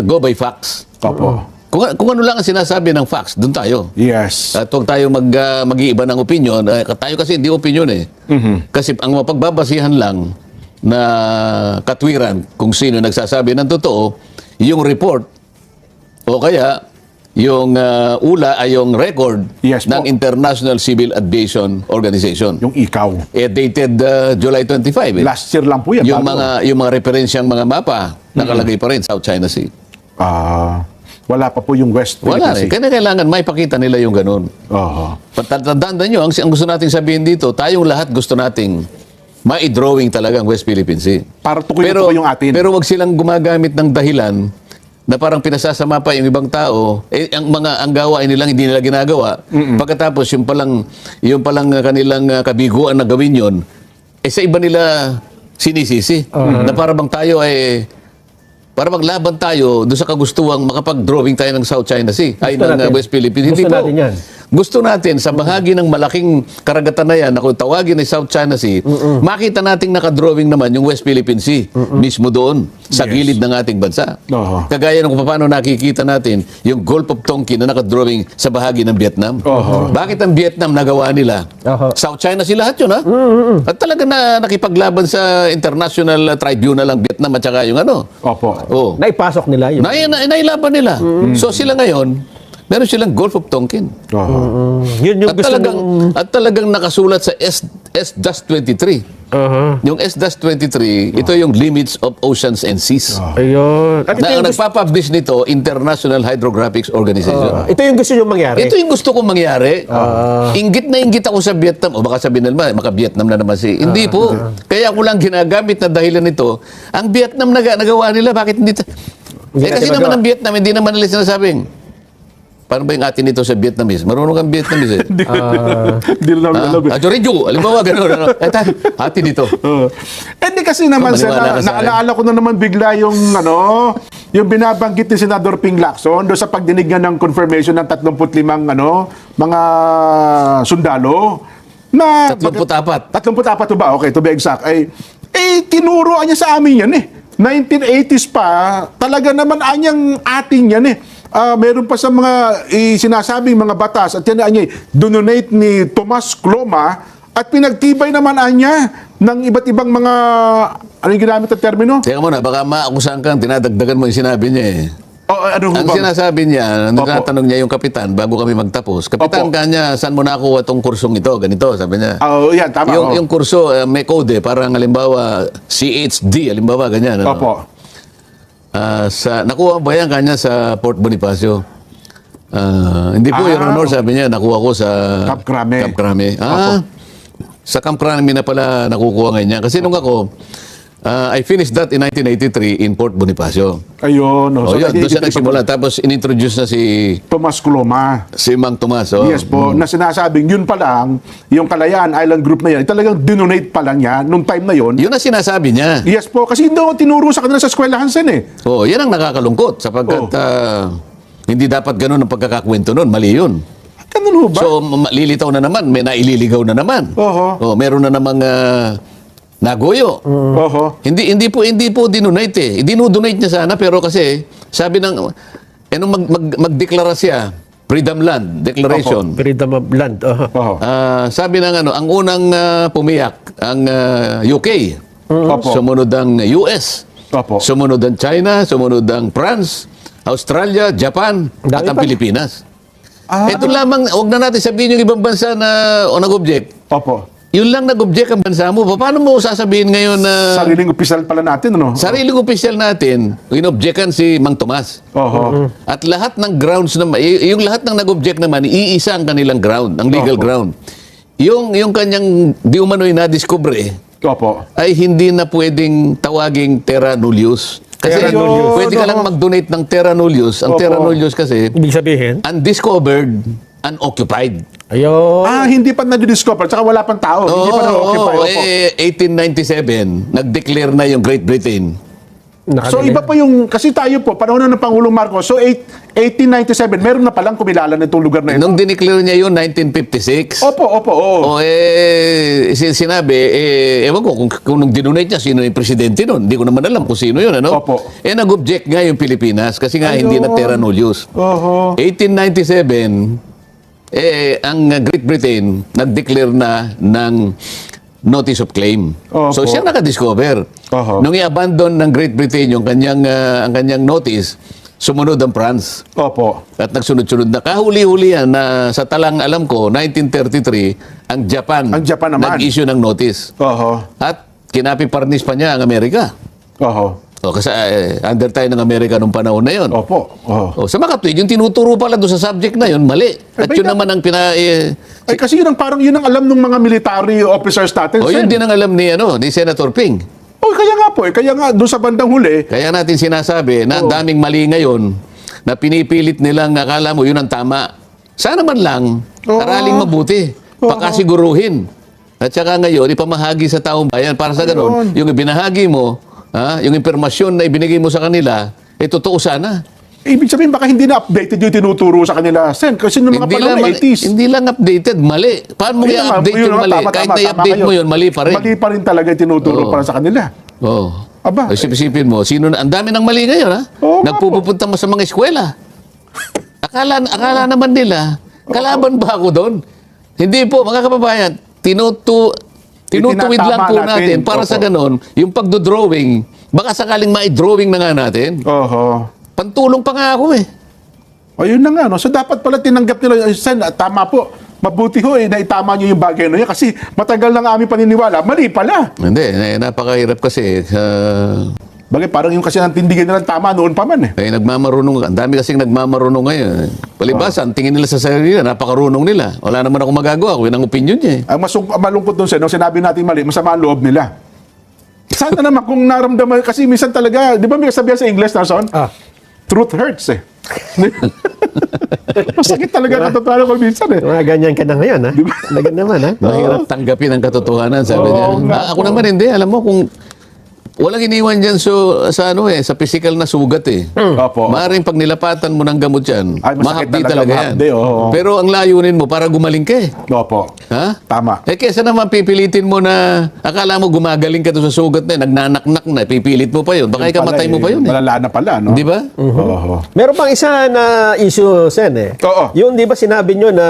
go by facts. Opo. Kung ano lang ang sinasabi ng facts, doon tayo. Yes. At huwag tayo mag-iiba ng opinion. Tayo kasi hindi opinion eh. Kasi ang mapagbabasihan lang na katwiran kung sino nagsasabi ng totoo, yung report o kaya yung ULA ay yung record Yes po. ng International Civil Aviation Organization. Yung ikaw. Dated July 25. Last year lang po yan. yung bago. mga referensyang mga mapa nakalagay pa rin South China Sea. Wala pa po yung West Wala Philippine rin. Kaya kailangan maipakita nila yung ganun. Oo. Tandaan nyo, ang gusto nating sabihin dito, tayong lahat gusto nating ma-drawing talaga ang West Philippine Sea. Para tukuyin po yung atin. Pero wag silang gumagamit ng dahilan na parang pinasasama pa yung ibang tao, ang gawain nilang hindi nila ginagawa. Pagkatapos yung palang kanilang kabiguan na gawin yon, sa iba nila sinisisi. Na para bang tayo ay para maglaban tayo doon sa kagustuhang makapag-drawing tayo ng South China Sea, ay Gusto ng natin. West Philippines. Gusto Hindi po. natin yan. Gusto natin sa bahagi ng malaking karagatan na yan na kung tawagin ay South China Sea, makita nating nakadrawing naman yung West Philippine Sea mismo doon sa gilid ng ating bansa. Oo. Kagaya ng kung paano nakikita natin yung Gulf of Tonkin na nakadrawing sa bahagi ng Vietnam. Oo. Bakit ang Vietnam nagawa nila? Oho. South China Sea lahat yun, ha? At talaga na nakipaglaban sa International Tribunal ng Vietnam at saka yung ano. Opo. Oh. Naipasok nila yun. Nailaban nila. So sila ngayon, meron silang Gulf of Tonkin. Oo. Yun yung gusto nung... At talagang nakasulat sa S-23. Yung S-23, ito yung Limits of Oceans and Seas. Ayun. At ito Na yung, ang nagpapublish nito, International Hydrographics Organization. ito yung gusto nyo mangyari. Ito yung gusto kong mangyari. Inggit na inggit ako sa Vietnam. O baka sabihin naman, maka-Vietnam na naman si... Hindi po. Kaya ako lang ginagamit na dahilan nito. Ang Vietnam nagawa nila, bakit hindi... Hindi kasi natin naman magawa. ang Vietnam, hindi naman nila sinasabing. Paano ba yung atin nito sa Vietnamese? Marunong kang Vietnamese eh. Hindi lang alam. Ajorejo, alimbawa gano'n. Ati dito. Hindi kasi naman, sir, Maniwala ka sa akin. naalala ko na naman bigla yung, yung binabanggit ni Senador Ping Lacson doon sa pagdinig niya ng confirmation ng 35, mga sundalo. Na, 34. 34 to ba? Okay, to be exact. Tinuruan niya sa amin yan eh. 1980s pa, talaga naman anyang atin yan eh. Meron pa sa mga sinasabing mga batas at yan niya, donate ni Tomas Cloma at pinagtibay naman anya ng iba't ibang mga, ano yung ginamit na termino? Teka muna, baka maakusahan kang dinadagdagan mo yung sinabi niya eh. Ano Ang ba? sinasabi niya, nagtatanong niya yung kapitan bago kami magtapos. Kapitan, Opo. kanya, saan mo nakuha tong kursong ito? Ganito, sabi niya. Yan, tama. Yung kurso, may code eh, parang halimbawa, CHD, halimbawa, ganyan. Ano? Opo. Nakuha ba yan kanya sa Port Bonifacio? Hindi po, Your Honor, sabi niya, nakuha ko sa Camp Crame. Camp Crame. Sa Camp Crame na pala nakukuha ngayon niya. Kasi nung ako, I finished that in 1983 in Port Bonifacio. Ayun. Oh, yun, doon siya nagsimula. Tapos inintroduce na Tomas Cloma. si Mang Tomas. Oh. Yes po, na sinasabing yun pa lang, yung Kalayaan Island Group na yan, talagang dinonate pa lang niya nung time na yun. Yun ang sinasabi niya. Yes po, kasi daw tinuro sa kanila sa eskwelahan sen eh. Oh, yan ang nakakalungkot sapagkat hindi dapat ganun ang pagkakakwento nun. Mali yun. Ganun ho ba? So, lilitaw na naman. May naililigaw na naman. Oho. Oh, meron na namang nagoyo. Oho. Hindi po dinonate eh. Dinudonate niya sana pero kasi sabi ng nung magdeklara siya, Freedom Land Declaration. Freedom of land. Oho. Sabi ng ang unang pumiyak ang UK. Opo. Sumunod ang US. Opo. Sumunod ang China, sumunod ang France, Australia, Japan, at Dami ang pa. Pilipinas. Ito lamang, huwag na natin sabihin yung ibang bansa na nag-object. Opo. Yun lang nag-object ang bansa mo. Paano mo sasabihin ngayon na Sariling opisyal pala natin, ano? sariling opisyal natin, inobjectan si Mang Tomas. Oho. At lahat ng grounds naman, yung lahat ng nag-object naman, iisa ang kanilang ground, ang legal Opo. ground. Yung kanyang di umano'y na-discover Opo. ay hindi na pwedeng tawaging terra nullius. Kasi Terra nullius. pwede ka lang mag-donate ng terra nullius. Ang Opo. terra nullius kasi, Ibig sabihin? undiscovered, unoccupied. Ayun. Hindi pa na-discover, tsaka wala pang tao. Hindi pa na-occupy. Opo. 1897, nag-declare na yung Great Britain. So iba pa yung, kasi tayo po, panahon ng Pangulong Marcos, so 1897, meron na palang kumilala na itong lugar na ito. Nung dineclare niya yun, 1956. Opo, oo. Sinabi, ewan ko kung nung dinonate niya, sino yung presidente nun. Hindi ko naman alam kung sino yun, ano? Opo. Nag-object nga yung Pilipinas kasi nga hindi na terra nullius. Oho. 1897, ang Great Britain nag-declare na ng notice of claim. Opo. So siya nakadiscover. Oho. Nung i-abandon ng Great Britain yung ang kanyang notice, sumunod ang France. Opo. At nagsunod-sunod na. Kahuli-huli yan na sa talang alam ko, 1933, ang Japan, Ang Japan naman. nag-issue ng notice. Oho. At kinapiparnis pa niya ang Amerika. Oho. O, kasi under tayo ng Amerika nung panahon na yun. Opo. Oho. O, sa makatwid, yung tinuturo pala doon sa subject na yun, mali. At ba yun yun naman ang Ay kasi yun ang parang yun ang alam ng mga military officers natin. yun Sen. din ang alam ni Senator Ping. Kaya nga po, kaya nga doon sa bandang huli, Kaya natin sinasabi na ang daming mali ngayon na pinipilit nilang akala mo yun ang tama. Sana man lang, araling mabuti, pakasiguruhin. At saka ngayon, ipamahagi sa taong bayan para sa ganun, yung ibinahagi mo, yung impormasyon na ibinigay mo sa kanila, totoo sana. ibig sabihin baka hindi na updated yung tinuturo sa kanila, Sen. Kasi nung mga panahon ng 80s. Hindi lang updated, mali. Paano mo Ayun nga, i-update yun yung nga, mali? tama, Kahit tama, na-update tama mo kayo. yun, mali pa rin. Mali pa rin talaga yung tinuturo para sa kanila. Oh. Aba. Isipin mo, ang dami ng mali ngayon, ha? Oo nga Nagpupunta mo sa mga eskwela. Akala naman nila, kalaban ba ako doon? Hindi po, mga kababayan, tinutuwid lang po Itinatama natin. natin para sa Opo. ganon, yung pagdodrawing, baka sakaling ma-drawing na nga natin. Oho. Pantulong pa nga ako eh. Ayun na nga, no? So dapat pala tinanggap nila, Sen, tama po. Mabuti ho na itama nyo yung bagay na yan kasi matagal na aming paniniwala, mali pala. Hindi, napakahirap kasi. Bagay, parang yung kasi nantindigan nila tama noon pa man eh. Nagmamarunong, ang dami kasing nagmamarunong ngayon. Palibasa, ang tingin nila sa sarili nila, napakarunong nila. Wala naman ako magagawa, yun ang opinion niya eh. Ang malungkot doon, Sen, nung sinabi natin mali, masama ang loob nila. Sana naman kung naramdaman, kasi minsan talaga, di ba may kasabihan sa English, Narson? Truth hurts eh. Masakit talaga katotohanan ko minsan eh. Mga ganyan ka na ngayon, ha? Talaga naman, ha? Mahirap tanggapin ang katotohanan, sabi niya. Ako naman hindi, alam mo kung walang iniwan dyan sa physical na sugat eh. Opo. Maaring pag nilapatan mo ng gamot yan, Ay, masakit mahapdi talaga, talaga yan. mahapdi, oo. Pero ang layunin mo para gumaling ka eh. Opo. Ha? Tama. Kesa naman pipilitin mo na akala mo gumagaling ka doon sa sugat na nagnanaknak na, pipilit mo pa yun. Baka ikamatay mo pa yun eh. Malala na pala, no? Di ba? Oo. Meron pang isa na issue, Sen, eh. Oo. Yung, di ba sinabi nyo na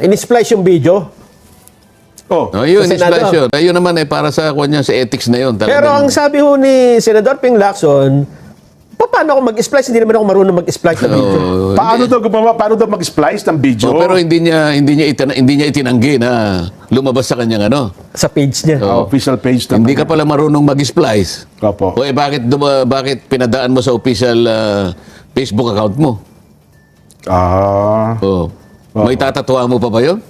in-splice yung video? Oh. Yun, Sa Senado. inflation. Ayun naman eh, para sa kanya sa ethics na yun. Talagang. Pero ang sabi ho ni Senador Ping Lacson, paano ako mag-splice? Hindi naman ako marunong mag-splice ng video. Paano daw mag-splice ng video? Pero hindi niya itinanggi na lumabas sa kanyang Sa page niya. Official page naman. Hindi ka pala marunong mag-splice. Opo. O bakit pinadaan mo sa official Facebook account mo? May tatatuwa mo pa ba yun?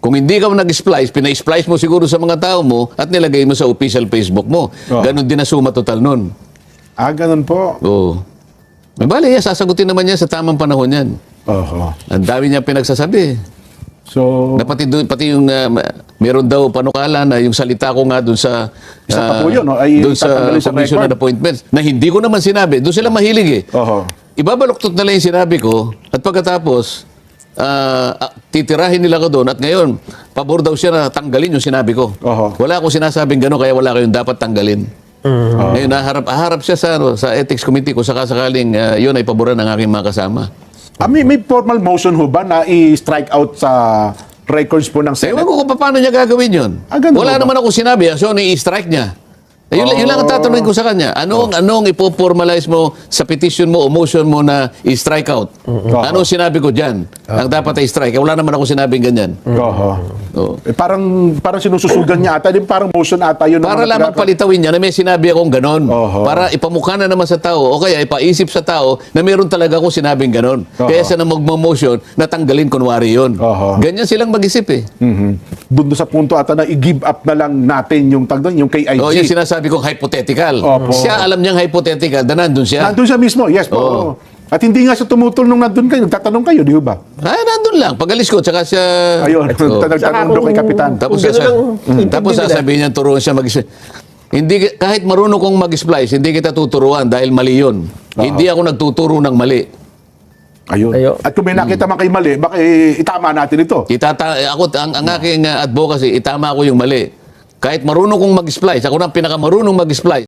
Kung hindi ka nag-splice, pina-splice mo siguro sa mga tao mo at nilagay mo sa official Facebook mo. Ganon din na suma total nun. Ganun po. Oo. May bali, sasagutin naman niya sa tamang panahon yan. Oho. Ang dami niya pinagsasabi. So, Na pati yung meron daw panukala na yung salita ko nga doon sa Isa pa po yun, no? Ay, doon sa tatanggalin sa Commission on record. Appointments na hindi ko naman sinabi. Doon sila mahilig eh. oho. Ibabaluktot na lang yung sinabi ko at pagkatapos titirahin nila ko doon at ngayon pabor daw siya na tanggalin yung sinabi ko. Oho. Wala akong sinasabing gano'n kaya wala kayong dapat tanggalin. Ngayon naharap siya sa ethics committee kung sakasakaling yun ay paboran ng aking mga kasama. May formal motion ho ba na i-strike out sa records po ng Ewan Senate? ko kung paano niya gagawin yun. Ganun Wala ba? naman ako sinabi, so i-strike niya. Yun lang ang tatanungin ko sa kanya. Anong ipo-formalize mo sa petition mo o motion mo na i-strike out? Anong sinabi ko dyan? ang dapat ay strike. Wala naman ako sinabing ganyan. Oho. Oo. Parang sinususugan niya ata, din parang motion ata yun. ng Para mga lamang palitawin niya na may sinabi akong ganon. Oho. Para ipamukha na naman sa tao o kaya ipaisip sa tao na meron talaga akong sinabing ganon. Oho. Kaya sa na magmo-motion, natanggalin kunwari yun. Oho. Ganyan silang mag-isip eh. Doon sa punto ata na i-give up na lang natin yung yung KIG. O yung sinasabi kong hypothetical. Opo. Siya alam niyang hypothetical na nandun siya. Nandun siya mismo, yes po. Oo. At hindi nga siya tumutol nung nandun kayo, nagtatanong kayo, di ba? Ay, nandun lang. Pagalis ko, tsaka siya... Ayun, Oo. nagtanong doon kay Kapitan. Tapos, Kung ganun ang intindi tapos nila. sasabihin niya, turuan siya hindi, kahit marunong kong mag-splice, hindi kita tuturuan dahil mali yun. Hindi ako nagtuturo ng mali. Ayun. Ayun. At kung may nakita man kay mali, baka itama natin ito. Ang aking advocacy, itama ko yung mali. Kahit marunong kong mag-splice, ako na ang pinakamarunong mag-splice.